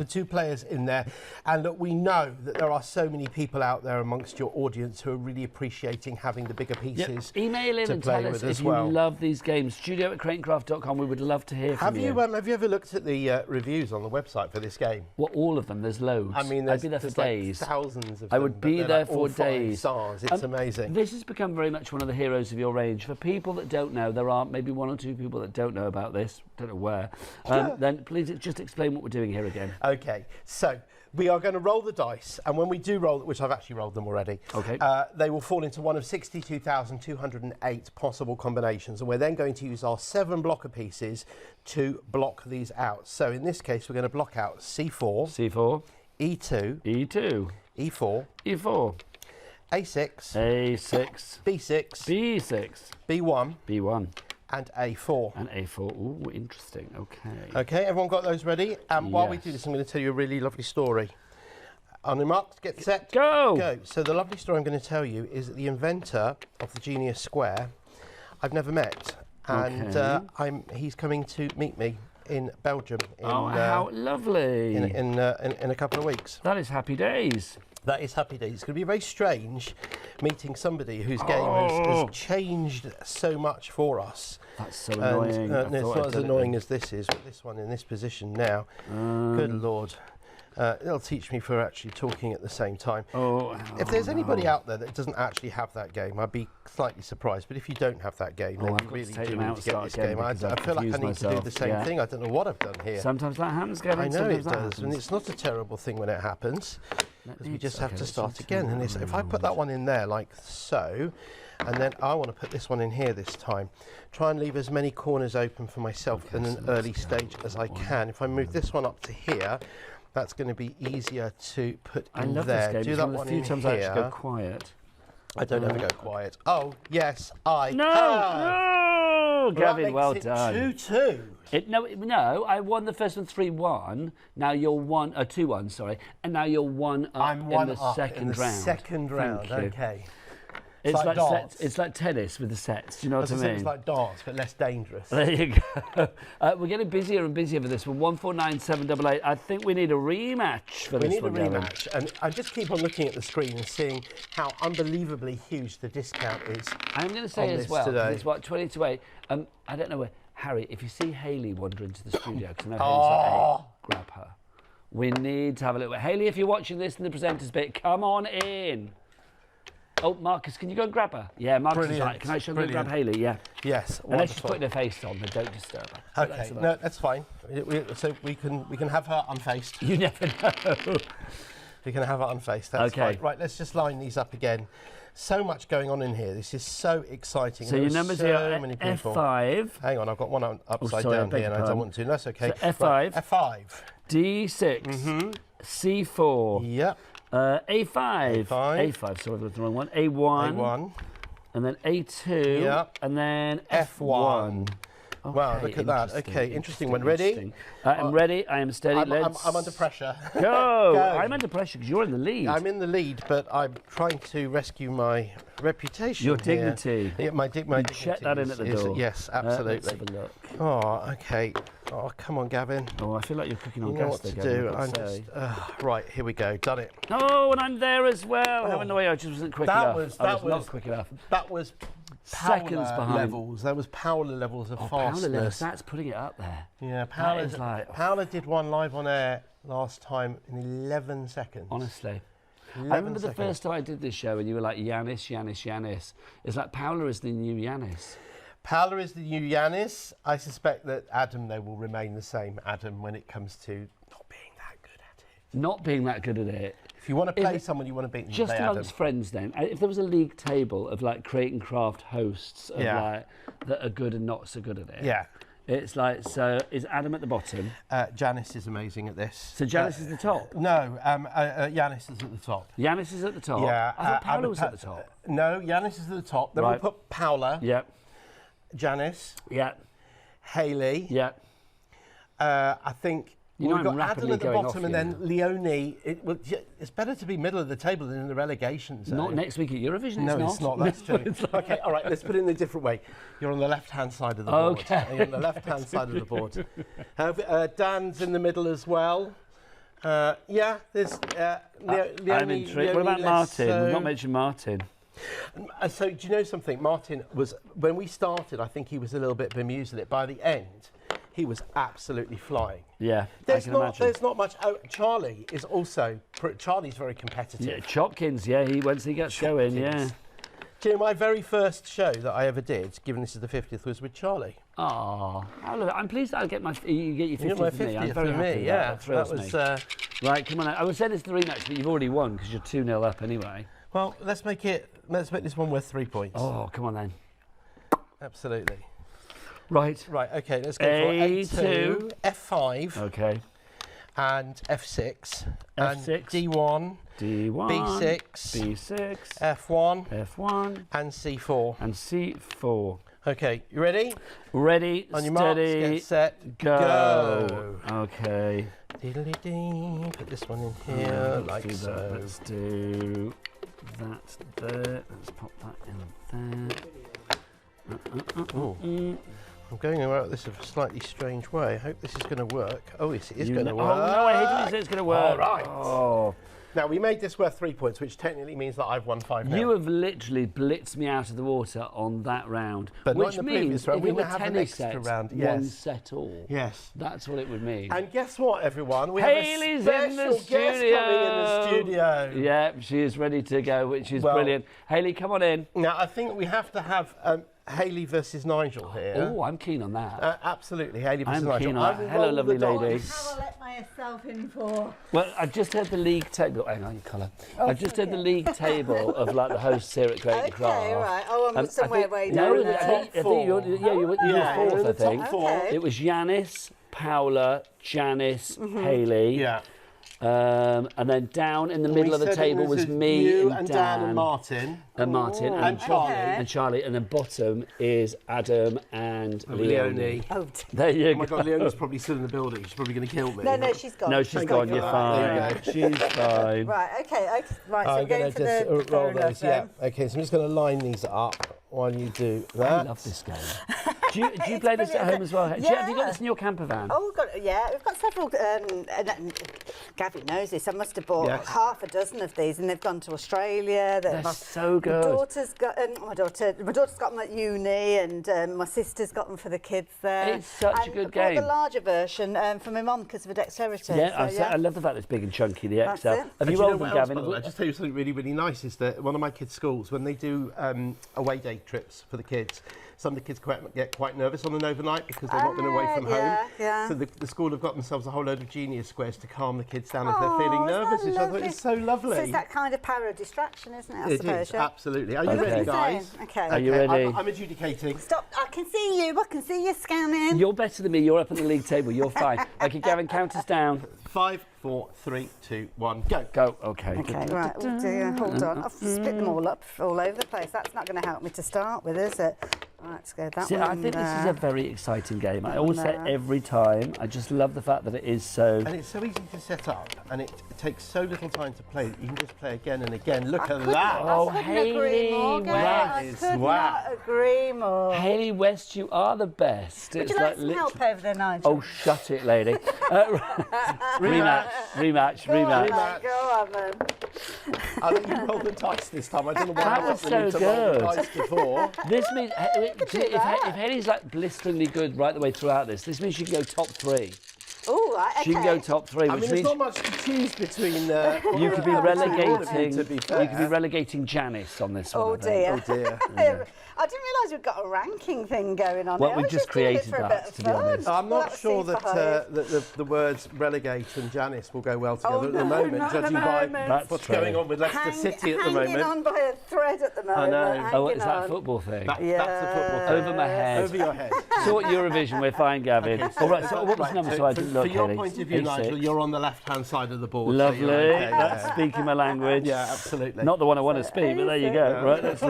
B: two players in there. And look, we know that there are so many people out there amongst your audience who are really appreciating having the bigger pieces.
A: Email in and tell us if you love these games. studio@crateandcraft.com. We would love to hear from you.
B: Have you ever looked at the reviews on the website for this game?
A: Well, all of them. There's loads.
B: I mean,
A: I'd be there for days.
B: Like thousands of them.
A: I would be there for days.
B: Stars. It's amazing.
A: This has become very much one of the heroes of your range. For people that don't know, there are maybe one or two people that don't know about this. Don't know where. Then please just explain what we're doing here again.
B: Okay, so we are going to roll the dice, and when we do roll, which I've actually rolled them already, they will fall into one of 62,208 possible combinations, and we're then going to use our 7 blocker pieces to block these out. So in this case, we're going to block out C4,
A: C4,
B: E2,
A: E2,
B: E4,
A: E4,
B: A6,
A: A6,
B: B6,
A: B6,
B: B1,
A: B1,
B: and A4.
A: And A4. Ooh, interesting. Okay.
B: Okay, everyone got those ready? While we do this, I'm going to tell you a really lovely story. On your marks, get set,
A: go!
B: Go. So the lovely story I'm going to tell you is that the inventor of the Genius Square, I've never met, and he's coming to meet me in Belgium.
A: How lovely!
B: In a couple of weeks.
A: That is happy days.
B: That is happy days. It's going to be very strange meeting somebody whose game has changed so much for us.
A: That's so annoying.
B: It's not as annoying as this is, but this one in this position now. Good Lord. It'll teach me for actually talking at the same time. If there's anybody out there that doesn't actually have that game, I'd be slightly surprised. But if you don't have that game, then you really do need to get this game. I feel like I need to do the same thing. I don't know what I've done here.
A: Sometimes that happens, Gavin.
B: I know it does, and it's not a terrible thing when it happens, because we just have to start again. And if I put that one in there like so, and then I want to put this one in here this time, try and leave as many corners open for myself in an early stage as I can. If I move this one up to here, that's going to be easier to put in there.
A: This game.
B: Do that one
A: a few times
B: here.
A: I actually go quiet.
B: I don't ever go quiet. Oh, yes, I
A: No, Gavin, well done.
B: 2-2.
A: No, I won the first one 3-1. Now you're 2-1, sorry. And now you're 1 up in the second round.
B: Second round, okay.
A: It's like
B: darts.
A: It's like tennis with the sets. Do you know what I mean?
B: It's like darts, but less dangerous.
A: There you go. We're getting busier and busier for this one. 149788. I think we need a rematch for this one.
B: We need a rematch, and I just keep on looking at the screen and seeing how unbelievably huge the discount is.
A: I'm going to say as well, it's what 20 to 8. I don't know where Harry. If you see Hayley wander into the studio, because I know Hayley's like, grab her. We need to have a little. Hayley, if you're watching this in the presenters bit, come on in. Oh, Marcus, can you go and grab her? Yeah, Marcus is like, can I show you grab Hayley? Yeah.
B: Yes,
A: unless she's putting her face on, then don't disturb her.
B: Okay, no, that's fine. So we can have her unfaced.
A: You never know.
B: We can have her unfaced, that's fine. Right, let's just line these up again. So much going on in here. This is so exciting.
A: So your numbers here are
B: many people.
A: F5.
B: Hang on, I've got one upside down here and I don't want to. That's okay.
A: So F5.
B: Right, F5.
A: D6. C4.
B: Yep.
A: A5. A5, sorry, I got the wrong one. A1.
B: A1.
A: And then A2.
B: Yep.
A: And then
B: F1.
A: Okay,
B: wow, look at that. Okay, interesting one. Ready?
A: I'm ready. I am steady.
B: I'm under pressure.
A: Go. I'm under pressure because you're in the lead.
B: I'm in the lead, but I'm trying to rescue my reputation.
A: Your dignity.
B: Yeah, my dignity.
A: Check that in at the door.
B: Yes, absolutely.
A: Let's have a look.
B: Oh, okay. Oh, come on, Gavin.
A: Oh, I feel like you're cooking on
B: gas. You know
A: what
B: to
A: Gavin,
B: do. I'm just right. Here we go. Done it.
A: Oh, and I'm there as well. How annoying! I just wasn't quick enough. I was not quick enough.
B: That was
A: seconds behind.
B: Levels. There was Paola levels of fastness.
A: Paola levels. That's putting it up there.
B: Yeah, Paola did one live on air last time in 11 seconds.
A: Honestly. I remember the first time I did this show and you were like, Yanis, Yanis, Yanis. It's like Paola is the new Yanis.
B: Paola is the new Yanis. I suspect that Adam, though, will remain the same Adam when it comes to not being that good at it.
A: Not being that good at it.
B: If you want to play someone you want to beat, them,
A: just
B: play
A: amongst
B: Adam.
A: friends then, if there was a league table of like Crate and Craft hosts of like, that are good and not so good at it.
B: Yeah.
A: It's like, so is Adam at the bottom?
B: Janice is amazing at this.
A: So Janice is the top?
B: No, Yanis is at the top.
A: Yanis is at the top?
B: Yeah.
A: I thought Paola was at the top.
B: No, Yanis is at the top. Then we'll put Paola.
A: Yep.
B: Janice.
A: Yep.
B: Hayley.
A: Yep.
B: I think
A: You know,
B: We've
A: I'm
B: got Adam
A: rapidly
B: at the
A: going
B: bottom
A: off
B: and
A: you
B: then Leone. It's better to be middle of the table than in the relegation zone.
A: Not next week at Eurovision,
B: No,
A: it's not.
B: That's true. Okay, all right, let's put it in a different way. You're on the left-hand side of the board.
A: Okay.
B: You're on the left-hand side of the board. Dan's in the middle as well. Yeah, there's Leone.
A: I'm intrigued. What about Martin? We've not mentioned Martin.
B: So do you know something? Martin was, when we started, I think he was a little bit bemused at it. By the end, he was absolutely flying.
A: Yeah,
B: There's
A: I can imagine.
B: There's not much. Oh, Charlie's very competitive.
A: Yeah, Chopkins, once he gets going, yeah.
B: Do you know, my very first show that I ever did, given this is the 50th, was with Charlie.
A: Oh, I'm pleased that I get you get your 50th
B: my
A: with me.
B: 50th
A: I'm very
B: with
A: happy
B: me,
A: with
B: yeah.
A: That thrills
B: was,
A: me. Right, come on. I would say this is the rematch, but you've already won because you're 2-0 up anyway.
B: Well, let's make this one worth 3 points.
A: Oh, come on then.
B: Absolutely.
A: Right.
B: Right, okay, let's go for A2, F5.
A: Okay.
B: And F6. And
A: F6.
B: D1.
A: D1.
B: B6.
A: B6.
B: F1.
A: F1.
B: And C4.
A: And C4.
B: Okay, you ready?
A: Ready,
B: On your
A: steady,
B: marks, get set,
A: go. Okay.
B: Diddly-dee. Put this one in here, like so.
A: Let's do that there. Let's pop that in there.
B: I'm going about this in a slightly strange way. I hope this is going to work. Oh, yes, it is going to work.
A: Oh, no, I hate when you say it's going to work.
B: All right.
A: Oh.
B: Now, we made this worth 3 points, which technically means that I've won 5 now.
A: You have literally blitzed me out of the water on that round.
B: But not
A: which
B: in the
A: means
B: previous round.
A: if
B: We
A: it were
B: now have an
A: tennis
B: extra
A: sets,
B: round.
A: one
B: Yes.
A: set all.
B: Yes.
A: That's what it would mean.
B: And guess what, everyone? We
A: Hayley's
B: have a
A: in the
B: special guest
A: studio.
B: coming in the studio.
A: Yeah, she is ready to go, which is
B: Well,
A: brilliant. Hayley, come on in.
B: Now, I think we have to have Hayley versus Nigel here.
A: Oh, I'm keen on that.
B: Absolutely, Hayley versus
A: I'm
B: Nigel.
A: keen on that. Hello, lovely lady.
C: How I let myself in for?
A: Well, I've just heard the league table. Hang on, your colour. I've just heard the league table of like the hosts here at Great Craft.
C: Okay, right. Oh, I'm somewhere way
A: No,
C: down there.
A: I think you were fourth, I think.
C: Okay.
A: It was Yanis, Paula, Janice, Hayley.
B: Yeah.
A: And then down in the middle of the table was me
B: you
A: and
B: Dan and Martin.
A: And Martin
B: And Charlie.
A: And Charlie. And then bottom is Adam and Leonie.
C: Oh,
A: There you
B: Oh my
A: go.
B: God, Leonie's probably still in the building. She's probably going to kill me.
C: no, she's gone.
A: No, she's gone.
B: God
A: You're
B: for that.
A: fine.
B: There you
A: She's fine.
C: Right, okay. Right, so
B: I'm
C: we're
B: going
C: going
B: to
C: for
B: just
C: the
B: roll
C: fair enough
B: those. Yeah.
C: then.
B: Okay, so I'm just going to line these up while you do that.
A: I love this game. Do you play this at home as well? Have you got this in your camper van?
C: Oh, we've got several. Gavin knows this. I must have bought half a dozen of these, and they've gone to Australia.
A: They're so good.
C: My daughter's got them at uni, and my sister's got them for the kids there.
A: It's such a good
C: I bought
A: game.
C: the larger version for my mum because of the dexterity.
A: Yeah,
C: so,
A: I love the fact it's big and chunky, the
C: That's
A: XL.
C: it.
A: Have
B: And
A: you
B: do know
A: rolled
B: what
A: them,
B: else,
A: Gavin?
B: by the way? I'll just tell you something really, really nice is that one of my kids' schools, when they do away day trips for the kids, some of the kids get quite nervous on an overnight because they've not been away from home.
C: Yeah.
B: So the school have got themselves a whole load of genius squares to calm the kids down if they're feeling nervous. Which I thought is so lovely.
C: So it's that kind of power of distraction, isn't it? I
B: It
C: suppose.
B: is,
C: yeah?
B: absolutely. Are you
A: Okay.
B: ready, guys?
C: Okay.
A: Are you ready?
B: I'm adjudicating.
C: Stop! I can see you. I can see you scanning.
A: You're better than me. You're up at the league table. You're fine. Okay, Gavin, count us down.
B: 5, 4, 3, 2, 1, go.
A: Go. Okay.
C: Okay, right. Oh dear, hold on. I've split them all up all over the place. That's not going to help me to start with, is it? Right, let's go that
A: See,
C: one
A: I think this is
C: there.
A: a very exciting game. I always say it every time. I just love the fact that it is so.
B: And it's so easy to set up, and it takes so little time to play that you can just play again and again. Look at that.
A: Oh,
C: I couldn't agree more,
A: Hayley
C: Gavin. I
B: West.
C: could
B: Wow.
C: not agree more.
A: Hayley West, you are the best.
C: Would you like some help over there, Nigel?
A: Oh, shut it, lady. Rematch.
C: Go on, then.
B: I think you rolled the dice this time. I don't know why
A: That
B: I
A: was
B: wasn't need
A: so
B: to roll the
A: good.
B: dice before.
A: This means if Hayley's like blisteringly good right the way throughout this means she can go top 3.
C: Oh, right, okay.
A: She can go top 3,
B: I
A: which
B: mean, there's
A: means
B: not much to choose between.
A: you could be relegating.
B: to be
A: You
B: fair.
A: could be relegating Janice on this one.
C: Oh
A: I think.
C: dear.
B: Oh dear.
C: I didn't realise we'd got a ranking thing going on.
A: Well,
C: here.
A: we
C: I was
A: just
C: doing it
A: created
C: for a
A: that,
C: bit of
A: to be honest.
C: fun.
B: I'm
C: Well,
B: not sure
C: that
B: that the words relegate and Janice will go well together at the moment,
C: not at
B: judging
C: the
B: by
C: moment.
B: what's
A: true.
B: going on with Leicester City at the
C: Hanging
B: moment.
C: on by a thread at the moment.
B: know.
A: Oh, is
C: hanging
A: that
C: on.
A: a football thing?
B: That's a football thing.
A: Over my head.
B: Over your head.
A: Sort Eurovision, we're fine, Gavin. All right, so what was the number so I didn't look,
B: For your
A: Hayley?
B: point of view,
A: A6.
B: Nigel, you're on the left-hand side of the board. so
A: Lovely.
B: you're okay,
A: That's
B: yeah.
A: speaking my language.
B: Yeah, absolutely.
A: Not the one I want to speak, but there you go. Right. That's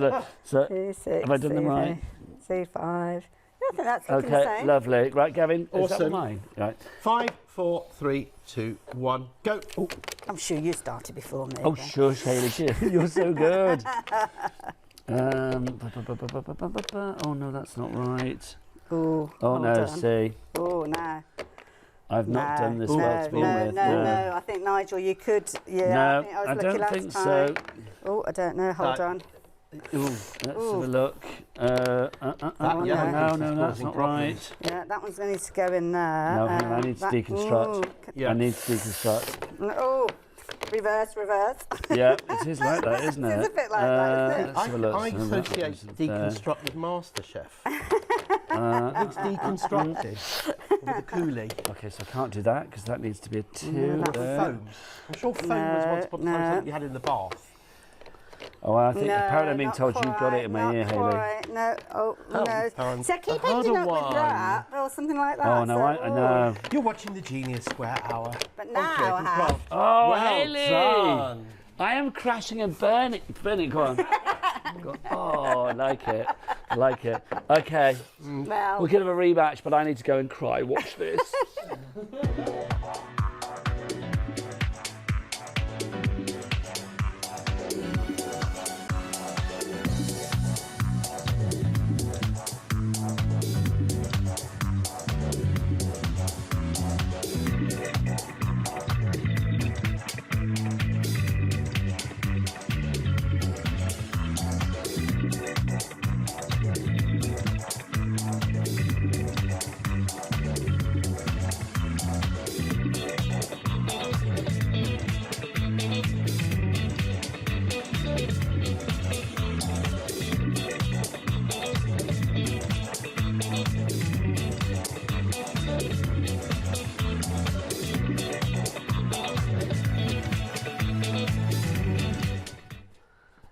A: so
C: C6,
A: have I done them right?
C: C5. Yeah, I think that's looking the
A: Okay,
C: same.
A: lovely. Right, Gavin, is that
B: Awesome.
A: mine? Right.
B: 5, 4, 3, 2, 1, go. Oh,
C: I'm sure you started before me.
A: Oh,
C: then.
A: shush, Hayley, you're so good. Oh, no, that's not right.
C: Ooh,
A: Oh,
C: hold
A: no,
C: on.
A: see.
C: Oh, no.
A: I've not done this
C: no,
A: well to begin
C: no,
A: with.
C: no. I think, Nigel, you could. Yeah,
A: No,
C: I think I was
A: I
C: lucky
A: don't
C: last
A: think
C: time.
A: so.
C: Oh, I don't know. Hold on.
A: Ooh, let's have a look.
B: yellow
A: No, that's
B: causing
A: not
B: problems.
A: right.
C: Yeah, that one's going to go in there.
A: No, hang on, I need to deconstruct.
B: Yeah.
A: I need to deconstruct.
C: Oh, reverse.
A: Yeah, it is like that, isn't it?
C: It's a bit like that, isn't it?
A: Let's have a look.
B: I
A: So that
B: associate
A: wasn't there.
B: deconstruct with MasterChef. It's deconstructed with a coolie.
A: Okay, so I can't do that because that needs to be a 2
B: Or
A: there.
B: foam. I'm sure foam was once upon a time something you had in the bath.
A: Oh, I think
C: No,
A: apparently I'm being
C: not
A: told you got it in my
C: quite,
A: ear,
C: not
A: Hayley.
C: quite. No,
B: Oh,
C: no. So keep
B: a harder
C: ending up with
B: one.
C: that or something like that.
A: Oh, no,
C: so,
A: I know.
B: You're watching the Genius Square Hour.
C: But now
B: Jake
C: I
B: and
C: have.
B: Craft.
A: Oh,
B: Well
A: Hayley!
B: done.
A: I am crashing and burning. Go on. Go on. Oh, I like it. I like it. Okay,
C: Well,
A: we'll give them a rematch, but I need to go and cry. Watch this.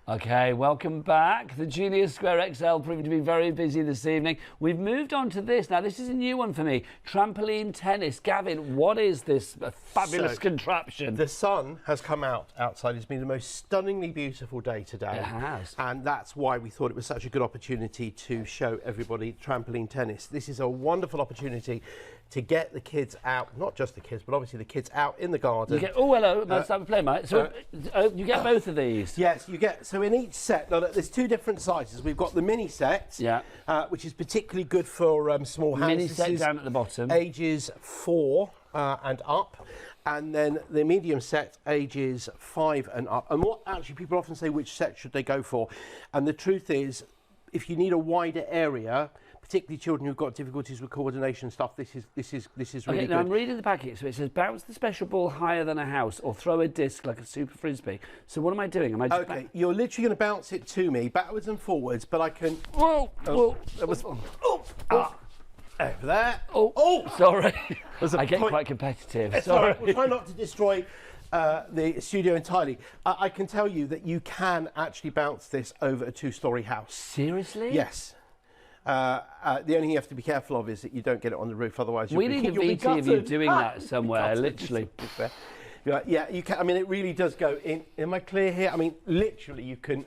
A: Okay, welcome back. The Genius Square XL proving to be very busy this evening. We've moved on to this. Now, this is a new one for me. Trampoline tennis. Gavin, what is this fabulous contraption?
B: The sun has come out outside. It's been the most stunningly beautiful day today.
A: It has.
B: And that's why we thought it was such a good opportunity to show everybody trampoline tennis. This is a wonderful opportunity to get the kids out, not just the kids, but obviously the kids out in the garden.
A: You get, oh, hello, let's start with play, mate. So you get both of these.
B: Yes, you get, so in each set, now there's two different sizes. We've got the mini set,
A: Yeah.
B: which is particularly good for small hands.
A: Mini
B: This
A: set
B: is
A: down at the bottom.
B: Ages 4 and up. And then the medium set, ages 5 and up. And what actually people often say, which set should they go for? And the truth is, if you need a wider area, particularly children who've got difficulties with coordination stuff, this is really
A: Okay,
B: good.
A: now I'm reading the packet, so it says bounce the special ball higher than a house or throw a disc like a super frisbee. So what am I doing? Am I just
B: Okay, you're literally going to bounce it to me backwards and forwards, but I can.
A: Whoa! Whoa!
B: That was over there.
A: Oh! Sorry.
B: There's a
A: I get
B: point-
A: quite competitive.
B: It's all
A: Sorry.
B: right. We'll try not to destroy the studio entirely. I can tell you that you can actually bounce this over a 2-story house.
A: Seriously?
B: Yes. The only thing you have to be careful of is that you don't get it on the roof, otherwise
A: We need a
B: you'll be
A: VT of you
B: gutted.
A: doing that somewhere,
B: Gutted.
A: literally.
B: Yeah, you can. I mean, it really does go in. Am I clear here? I mean, literally, you can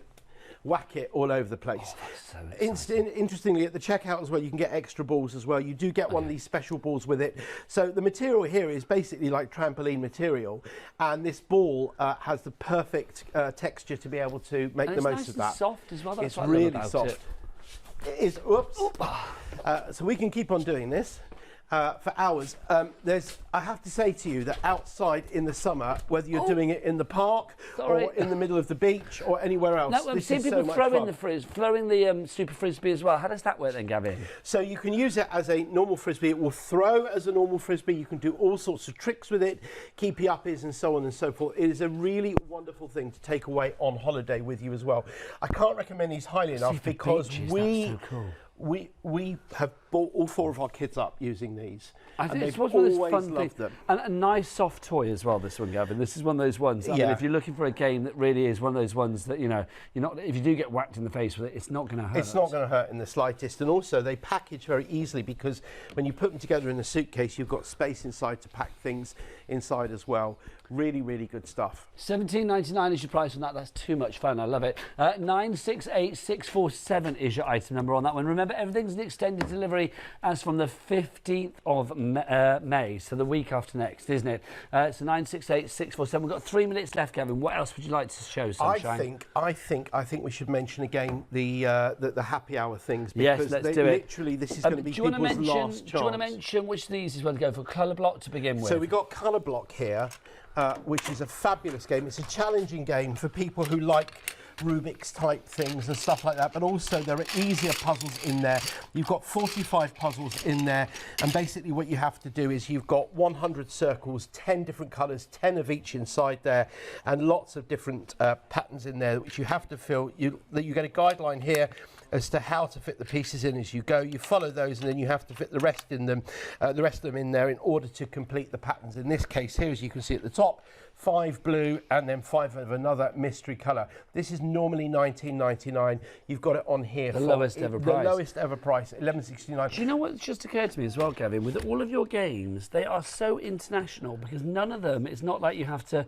B: whack it all over the place.
A: So exciting.
B: Interestingly, at the checkout as well, you can get extra balls as well. You do get one of these special balls with it. So the material here is basically like trampoline material, and this ball has the perfect texture to be able to make
A: And
B: the
A: it's
B: most
A: nice
B: of
A: and
B: that.
A: soft as well. That's
B: It's
A: what I love
B: really
A: about
B: soft.
A: it.
B: It is. Whoops. So we can keep on doing this for hours. I have to say to you that outside in the summer, whether you're doing it in the park
A: Sorry.
B: or in the middle of the beach or anywhere else,
A: No, I'm
B: this
A: seeing
B: is
A: people
B: so much
A: throwing
B: fun.
A: throwing the super frisbee as well. How does that work then, Gavin?
B: So you can use it as a normal frisbee. It will throw as a normal frisbee. You can do all sorts of tricks with it, keepy uppies and so on and so forth. It is a really wonderful thing to take away on holiday with you as well. I can't recommend these highly enough
A: for
B: because
A: beaches,
B: we
A: that's so cool.
B: we have brought all 4 of our kids up using these.
A: I think
B: and
A: it's
B: they've
A: one of those
B: always
A: fun
B: loved
A: things.
B: them.
A: And a nice soft toy as well, this one, Gavin. This is one of those ones. I mean,
B: Yeah.
A: if you're looking for a game that really is one of those ones that, you know, you're not, if you do get whacked in the face with it, it's not going to hurt.
B: It's not going to hurt in the slightest. And also they package very easily because when you put them together in a suitcase, you've got space inside to pack things inside as well. Really, really good stuff.
A: $17.99 is your price on that. That's too much fun. I love it. 968647 is your item number on that one. Remember, everything's an extended delivery. delivery as from the 15th of May, so the week after next, isn't it? So 968-647. We've got 3 minutes left, Gavin. What else would you like to show, Sunshine?
B: I think we should mention again the happy hour things, because
A: yes, let's do it.
B: Literally, this is going to be people's last chance.
A: Do you want to mention which of these is one to go for? Colour block to begin with.
B: So we've got Colour Block here, which is a fabulous game. It's a challenging game for people who like Rubik's type things and stuff like that, but also there are easier puzzles in there. You've got 45 puzzles in there, and basically what you have to do is you've got 100 circles, 10 different colours, 10 of each inside there, and lots of different patterns in there which you have to fill. You get a guideline here as to how to fit the pieces in as you go. You follow those, and then you have to fit the rest of them in there in order to complete the patterns. In this case here, as you can see at the top, 5 blue and then 5 of another mystery colour. This is normally $19.99. You've got it on here.
A: The lowest ever price.
B: The lowest ever price, $11.69.
A: Do you know what's just occurred to me as well, Gavin? With all of your games, they are so international, because none of them, it's not like you have to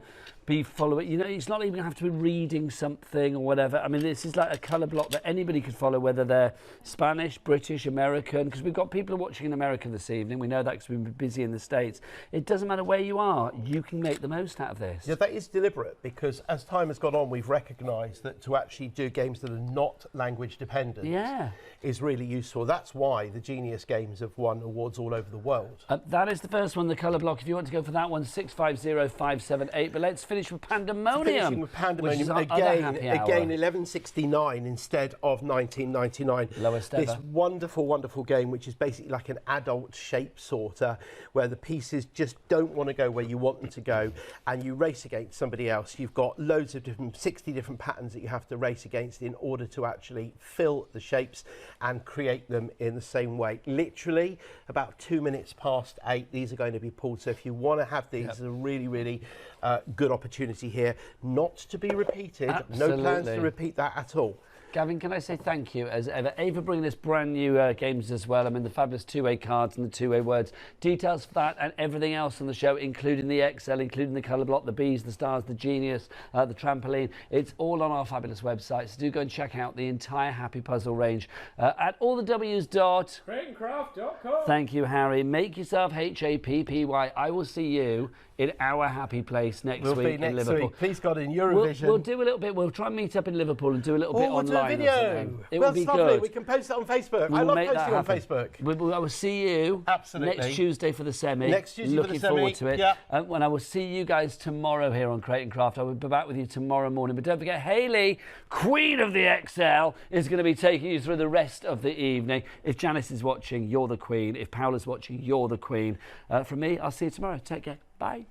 A: be following, you know, it's not even have to be reading something or whatever. I mean, this is like a colour block that anybody could follow, whether they're Spanish, British, American, because we've got people watching in America this evening. We know that because we've been busy in the States. It doesn't matter where you are, you can make the most out of this.
B: Yeah, that is deliberate, because as time has gone on, we've recognised that to actually do games that are not language dependent is really useful. That's why the Genius games have won awards all over the world.
A: That is the first one, the colour block. If you want to go for that one, 650-578. But let's finish with Pandemonium.
B: Finishing with Pandemonium again $11.69 instead of $19.99.
A: Lowest ever.
B: This wonderful, wonderful game, which is basically like an adult shape sorter, where the pieces just don't want to go where you want them to go, and you race against somebody else. You've got loads of 60 different patterns that you have to race against in order to actually fill the shapes and create them in the same way. Literally about 2 minutes past 8, these are going to be pulled. So if you want to have these, it's a really, really good opportunity here, not to be repeated.
A: Absolutely.
B: No plans to repeat that at all.
A: Gavin, can I say thank you as ever? A, for bringing us brand new games as well. I mean, the fabulous two-way cards and the two-way words. Details for that and everything else on the show, including the XL, including the colour block, the bees, the stars, the Genius, the trampoline. It's all on our fabulous website. So do go and check out the entire Happy Puzzle range at allthews.createandcraft.com. Thank you, Harry. Make yourself HAPPY. I will see you in our happy place next week in Liverpool.
B: Week. Please God, in Eurovision.
A: We'll do a little bit. We'll try and meet up in Liverpool and do a little bit online.
B: We'll do a video.
A: It will be
B: lovely.
A: good.
B: We can post it on Facebook. I love posting on Facebook.
A: I will see you next Tuesday for the semi.
B: Next Tuesday
A: Looking
B: for the semi.
A: forward to it.
B: Yeah.
A: When I will see you guys tomorrow here on Create and Craft. I will be back with you tomorrow morning. But don't forget, Hayley, Queen of the XL, is going to be taking you through the rest of the evening. If Janice is watching, you're the Queen. If Paola's watching, you're the Queen. From me, I'll see you tomorrow. Take care. Bye.